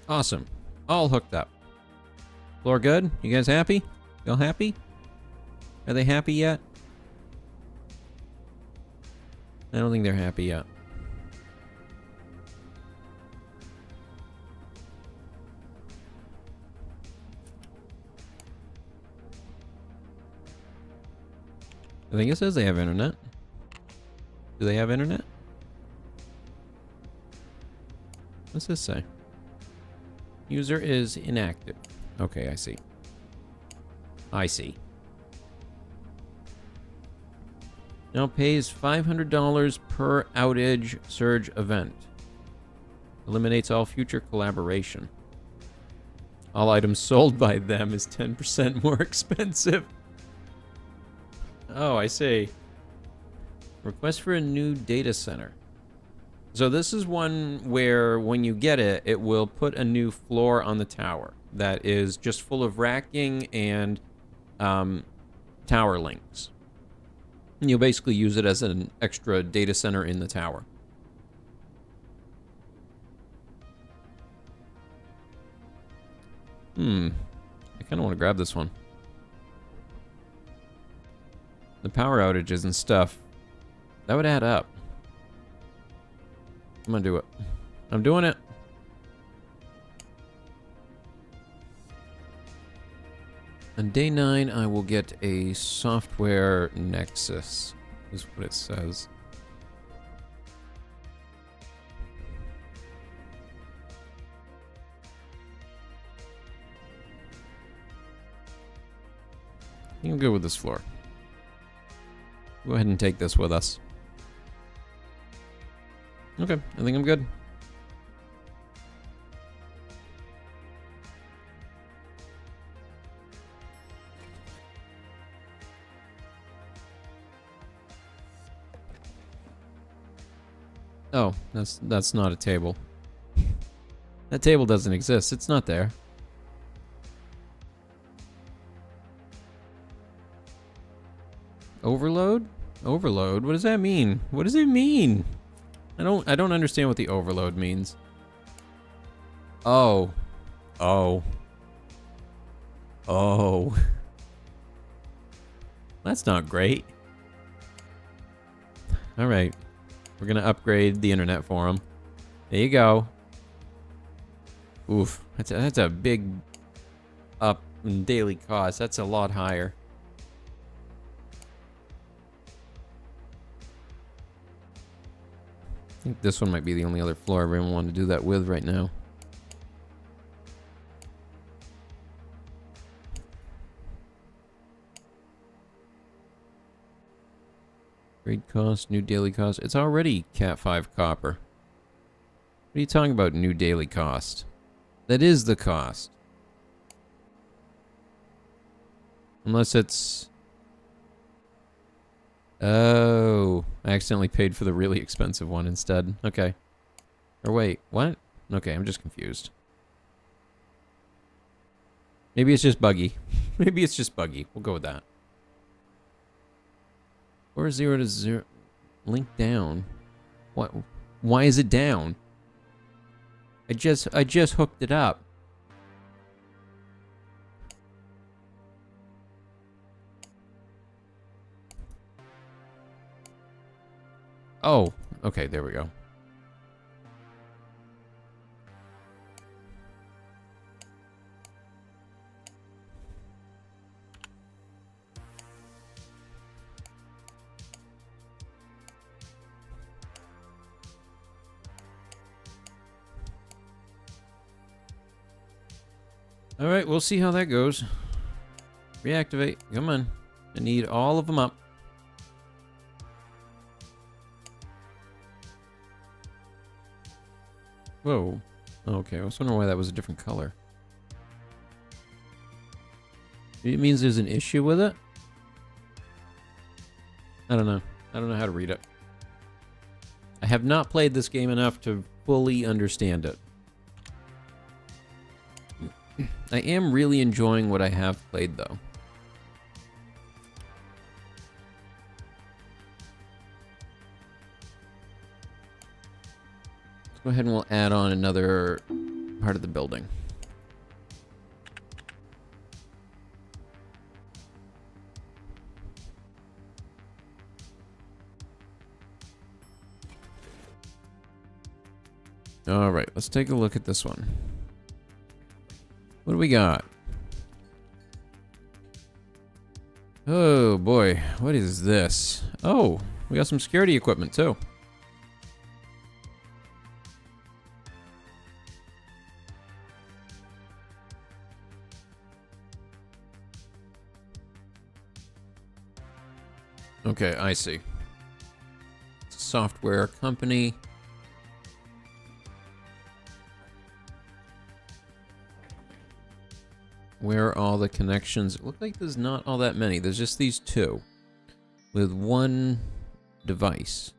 Awesome. All hooked up. Floor good? You guys happy? Y'all happy? Are they happy yet? I don't think they're happy yet. I think it says they have internet. Do they have internet? What's this say? User is inactive. Okay, I see. I see. Now pays $500 per outage surge event. Eliminates all future collaboration. All items sold by them is 10% more expensive. Oh, I see. Request for a new data center. So this is one where when you get it, it will put a new floor on the tower that is just full of racking and tower links. And you'll basically use it as an extra data center in the tower. I kind of want to grab this one. The power outages and stuff, that would add up. I'm gonna do it. I'm doing it. On day 9, I will get a software nexus, is what it says. I think I'm good with this floor. Go ahead and take this with us. Okay, I think I'm good. Oh, that's not a table. That table doesn't exist. It's not there. Overload? Overload? What does that mean? What does it mean? I don't understand what the overload means. Oh. Oh. Oh. That's not great. All right. We're going to upgrade the internet for him. There you go. Oof. That's a big up in daily cost. That's a lot higher. I think this one might be the only other floor everyone wanted to do that with right now. Grade cost, new daily cost. It's already Cat 5 copper. What are you talking about, new daily cost? That is the cost. Unless it's... Oh, I accidentally paid for the really expensive one instead. Okay. Or wait, what? Okay, I'm just confused. Maybe it's just buggy. Maybe it's just buggy. We'll go with that. Or 0 to 0. Link down. What? Why is it down? I just hooked it up. Oh, okay, there we go. All right, we'll see how that goes. Reactivate. Come on. I need all of them up. Whoa. Okay, I was wondering why that was a different color. It means there's an issue with it? I don't know. I don't know how to read it. I have not played this game enough to fully understand it. I am really enjoying what I have played, though. Let's go ahead and we'll add on another part of the building. All right, let's take a look at this one. What do we got? Oh boy, what is this? Oh, we got some security equipment too. Okay, I see. It's a software company. Where are all the connections? It looks like there's not all that many. There's just these two with one device.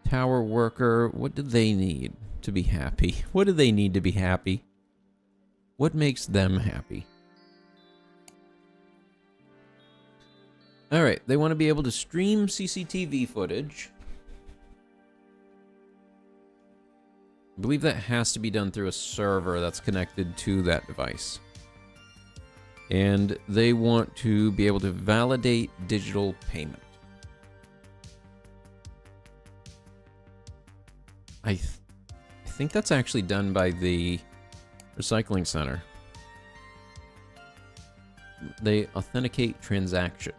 Tower worker, what do they need to be happy? What do they need to be happy? What makes them happy? Alright, they want to be able to stream CCTV footage. I believe that has to be done through a server that's connected to that device. And they want to be able to validate digital payment. I think that's actually done by the recycling center. They authenticate transaction.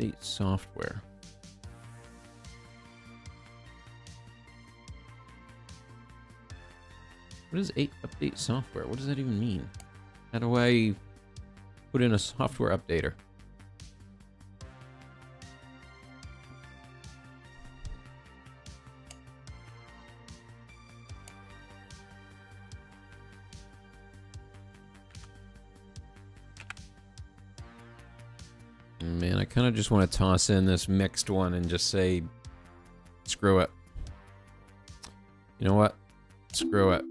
Update software. What is update software? What does that even mean? How do I put in a software updater? Man, I kind of just want to toss in this mixed one and just say, screw it. You know what? Screw it.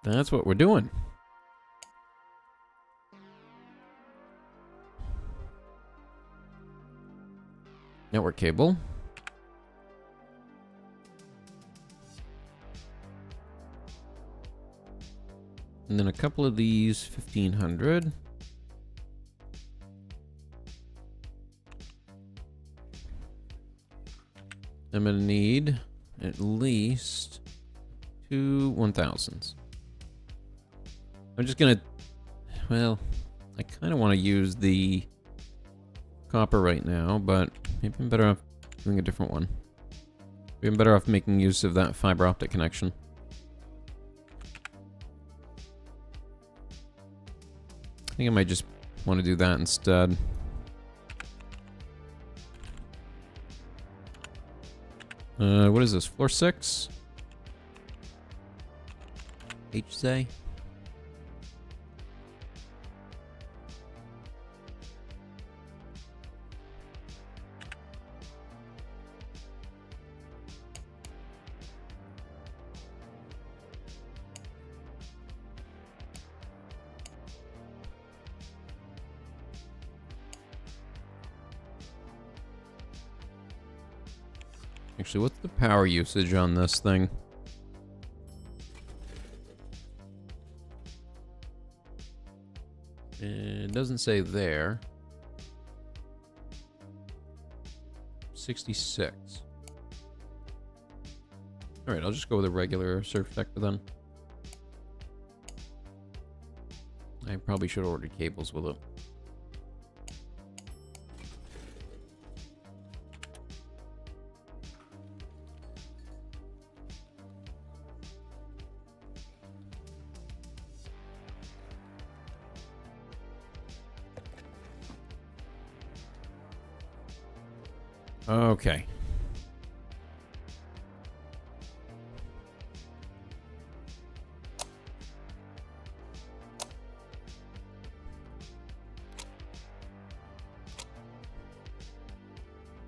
That's what we're doing. Network cable. And then a couple of these 1500. I'm gonna need at least 2 1000s. I'm just gonna, well, I kind of want to use the copper right now, but maybe I'm better off doing a different one. Maybe I'm better off making use of that fiber optic connection. I think I might just want to do that instead. What is this? Floor 6? HZ? Actually, what's the power usage on this thing? It doesn't say there. 66. Alright, I'll just go with a regular surf detector then. I probably should have ordered cables with it. Okay.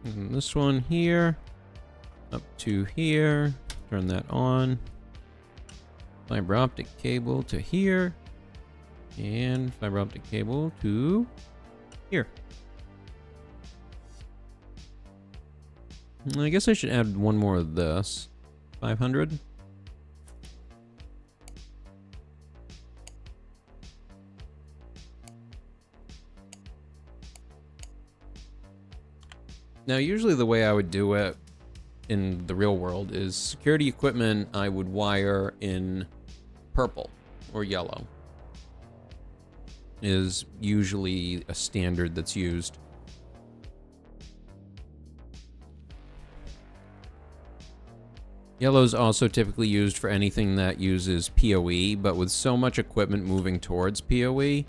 And this one here, up to here, turn that on. Fiber optic cable to here, and fiber optic cable to here. I guess I should add one more of this. 500. Now, usually the way I would do it in the real world is security equipment I would wire in purple or yellow. Is usually a standard that's used. Yellow's also typically used for anything that uses PoE, but with so much equipment moving towards PoE,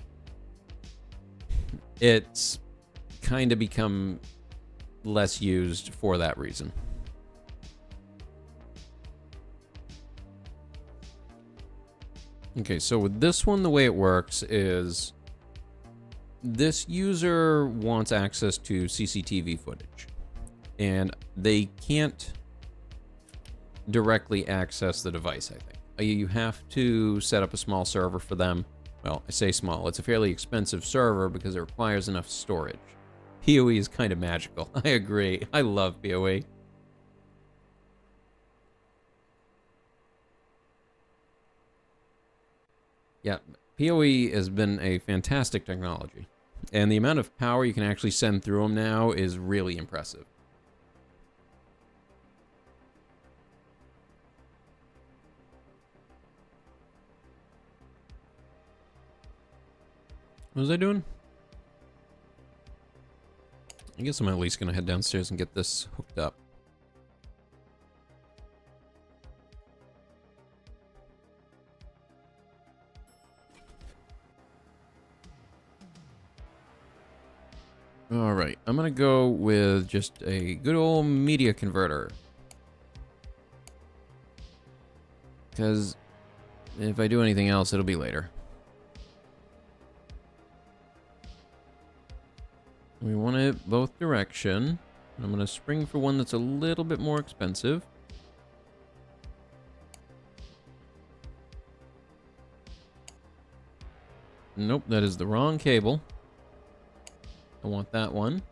it's kind of become less used for that reason. Okay, so with this one, the way it works is this user wants access to CCTV footage, and they can't directly access the device, I think. You have to set up a small server for them. Well, I say small. It's a fairly expensive server because it requires enough storage. PoE is kind of magical. I agree. I love PoE. Yeah, PoE has been a fantastic technology. And the amount of power you can actually send through them now is really impressive. What was I doing? I guess I'm at least going to head downstairs and get this hooked up. All right, I'm going to go with just a good old media converter. Because if I do anything else, it'll be later. We want it both direction. I'm going to spring for one that's a little bit more expensive. Nope, that is the wrong cable. I want that one.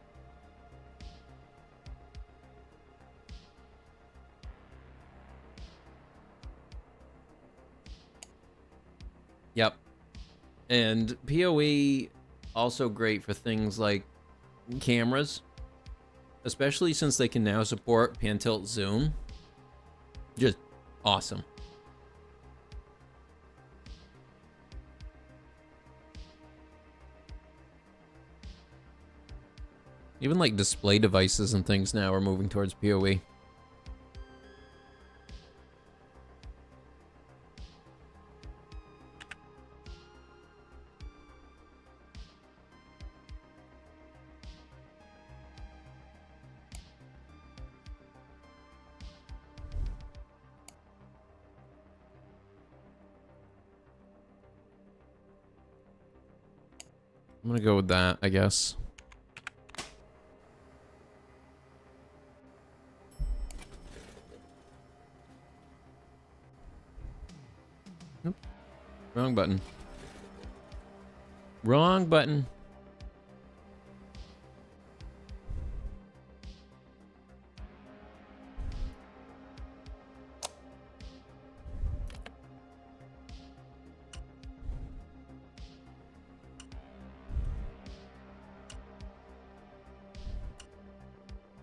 Yep. And PoE also great for things like cameras, especially since they can now support pan tilt zoom. Just awesome. Even like display devices and things now are moving towards PoE. I'm gonna go with that, I guess. Nope. Wrong button. Wrong button.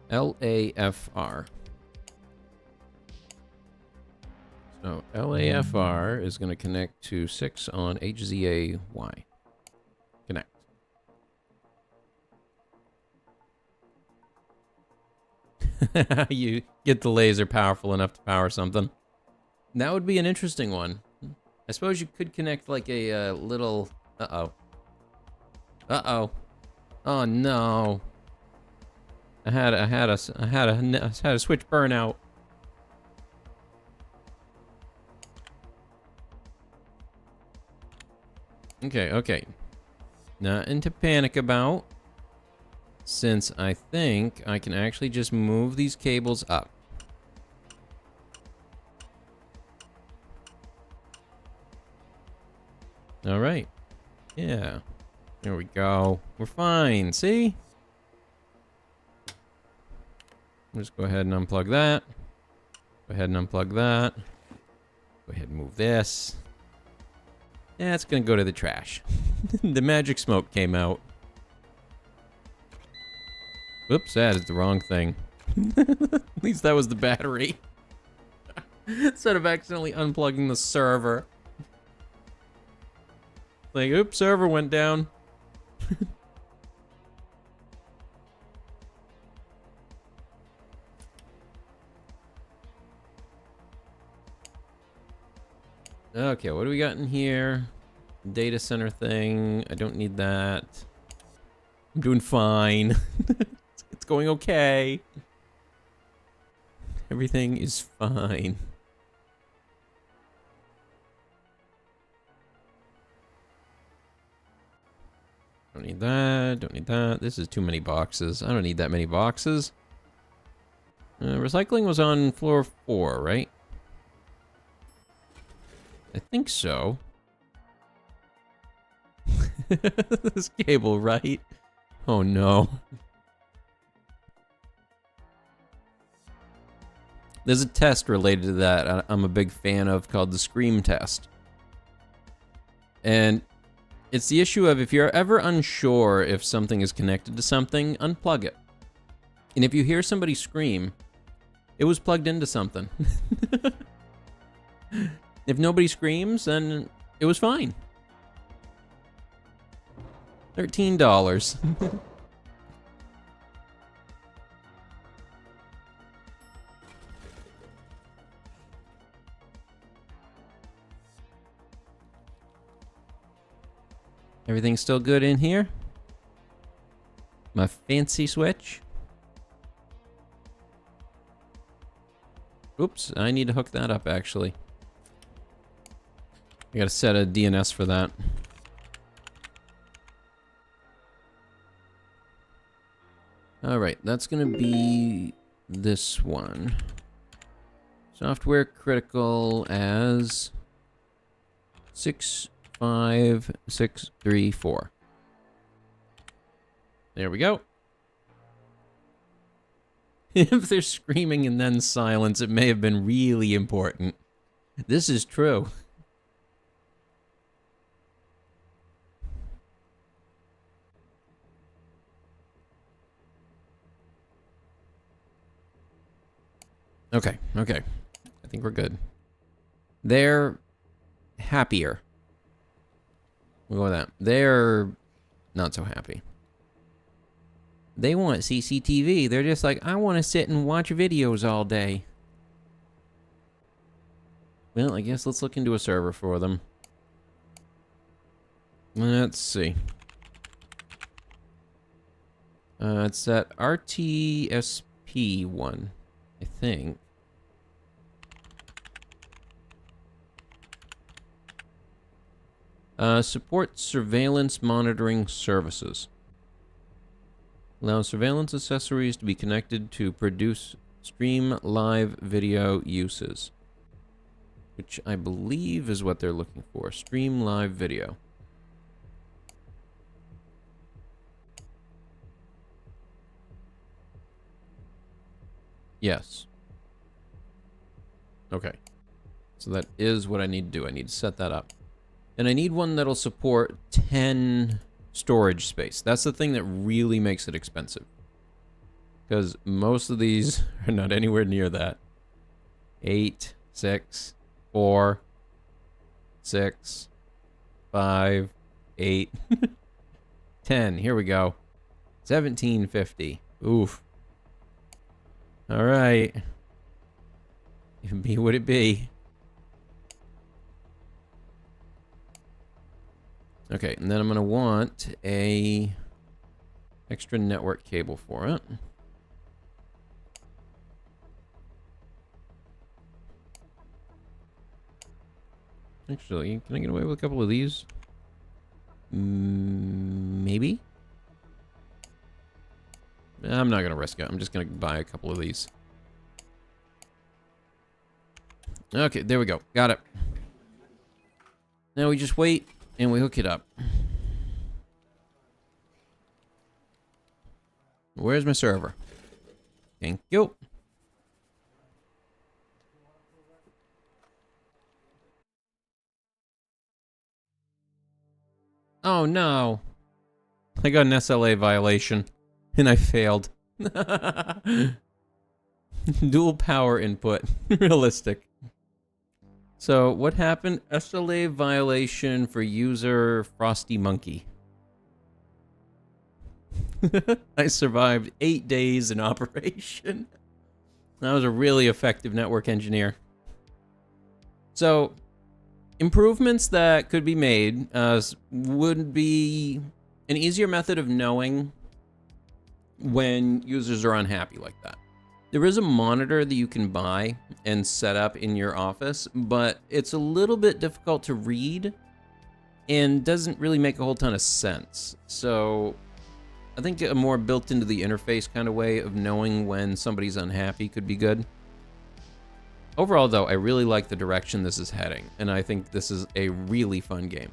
LAFR. So LAFR is going to connect to 6 on HZAY. Connect. You get the laser powerful enough to power something. That would be an interesting one. I suppose you could connect like a little... Uh-oh. Uh-oh. Oh no. I had a switch burnout. Okay. Nothing to panic about, since I think I can actually just move these cables up. All right. Yeah. There we go. We're fine. See? Just go ahead and unplug that. Go ahead and unplug that. Go ahead and move this. Yeah, it's gonna go to the trash. The magic smoke came out. Whoops, that is the wrong thing. At least that was the battery. Instead of accidentally unplugging the server. Like, oops, server went down. Okay, what do we got in here? Data center thing. I don't need that. I'm doing fine. It's going okay. Everything is fine. Don't need that. Don't need that. This is too many boxes. I don't need that many boxes. Recycling was on floor 4, right? I think so. This cable, right? Oh no. There's a test related to that I'm a big fan of called the Scream test. And it's the issue of if you're ever unsure if something is connected to something, unplug it. And if you hear somebody scream, it was plugged into something. If nobody screams, then it was fine. $13. Everything's still good in here? My fancy switch? Oops, I need to hook that up actually. I gotta set a DNS for that. Alright, that's gonna be this one. Software critical as 65634. There we go. If they're screaming and then silence, it may have been really important. This is true. Okay, okay. I think we're good. They're happier. We'll go with that. They're not so happy. They want CCTV. They're just like, I want to sit and watch videos all day. Well, I guess let's look into a server for them. Let's see. It's that RTSP one, I think. Support surveillance monitoring services. Allow surveillance accessories to be connected to produce stream live video uses. Which I believe is what they're looking for. Stream live video. Yes. Okay. So that is what I need to do. I need to set that up. And I need one that'll support 10 storage space. That's the thing that really makes it expensive. Because most of these are not anywhere near that. 8, 6, 4, 6, 5, 8, 10. Here we go. 1750. Oof. All right. It be what it be. Okay, and then I'm going to want a extra network cable for it. Actually, can I get away with a couple of these? Maybe? I'm not going to risk it. I'm just going to buy a couple of these. Okay, there we go. Got it. Now we just wait and we hook it up. Where's my server? Thank you. Oh no. I got an SLA violation and I failed. Dual power input. Realistic. So what happened? SLA violation for user Frosty Monkey. I survived 8 days in operation. I was a really effective network engineer. So Improvements that could be made would be an easier method of knowing when users are unhappy like that. There is a monitor that you can buy and set up in your office, but it's a little bit difficult to read and doesn't really make a whole ton of sense. So I think a more built into the interface kind of way of knowing when somebody's unhappy could be good. Overall, though, I really like the direction this is heading, and I think this is a really fun game.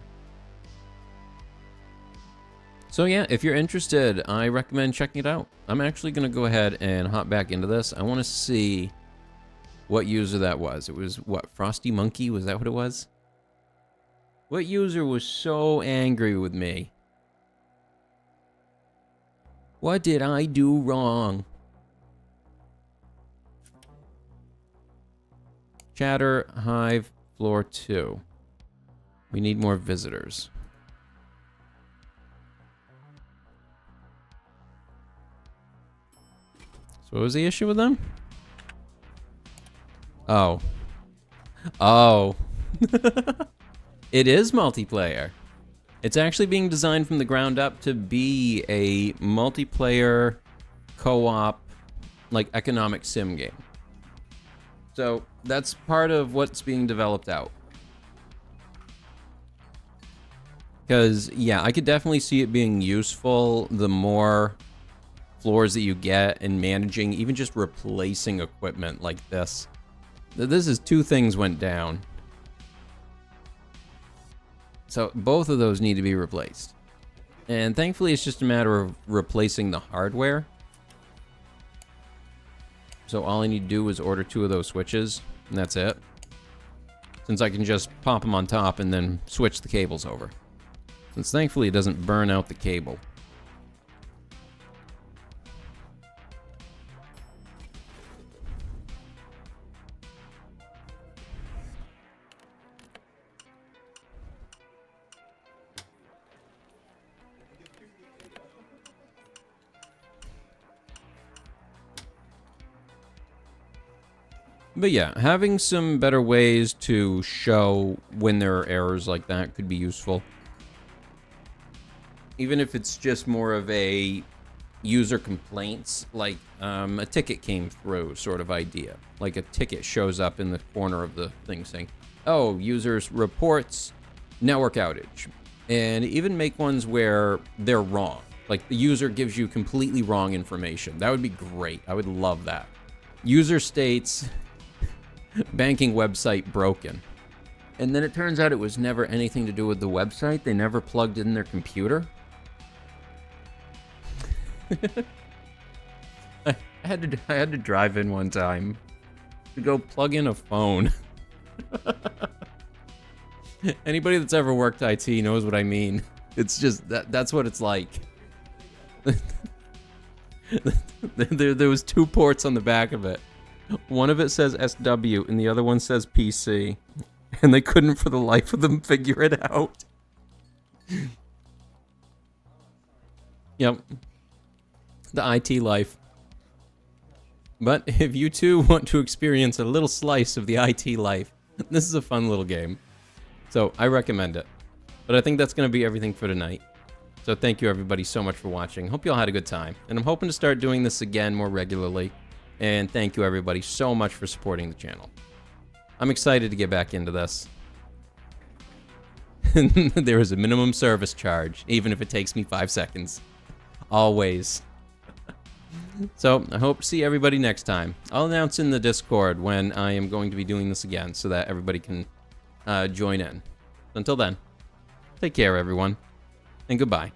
So yeah, if you're interested, I recommend checking it out. I'm actually going to go ahead and hop back into this. I want to see what user that was. It was, what, Frosty Monkey? Was that what it was? What user was so angry with me? What did I do wrong? Chatter, Hive, floor 2. We need more visitors. So what was the issue with them? Oh. Oh. It is multiplayer. It's actually being designed from the ground up to be a multiplayer co-op, like economic sim game. So that's part of what's being developed out. Because, yeah, I could definitely see it being useful the more floors that you get and managing, even just replacing equipment like this. This is 2 things went down. So both of those need to be replaced. And thankfully it's just a matter of replacing the hardware. So all I need to do is order 2 of those switches, and that's it. Since I can just pop them on top and then switch the cables over. Since thankfully it doesn't burn out the cable. But yeah, having some better ways to show when there are errors like that could be useful. Even if it's just more of a user complaints, like a ticket came through sort of idea. Like a ticket shows up in the corner of the thing saying, oh, users reports network outage. And even make ones where they're wrong. Like the user gives you completely wrong information. That would be great. I would love that. User states banking website broken. And then it turns out it was never anything to do with the website. They never plugged in their computer. I had to drive in one time to go plug in a phone. Anybody that's ever worked IT knows what I mean. It's just that's what it's like. There was 2 ports on the back of it. One of it says SW and the other one says PC. And they couldn't for the life of them figure it out. Yep. The IT life. But if you too want to experience a little slice of the IT life, this is a fun little game. So I recommend it. But I think that's going to be everything for tonight. So thank you everybody so much for watching. Hope you all had a good time. And I'm hoping to start doing this again more regularly. And thank you everybody so much for supporting the channel. I'm excited to get back into this. There is a minimum service charge, even if it takes me 5 seconds. Always. So I hope to see everybody next time. I'll announce in the Discord when I am going to be doing this again so that everybody can join in. Until then, take care everyone, and goodbye.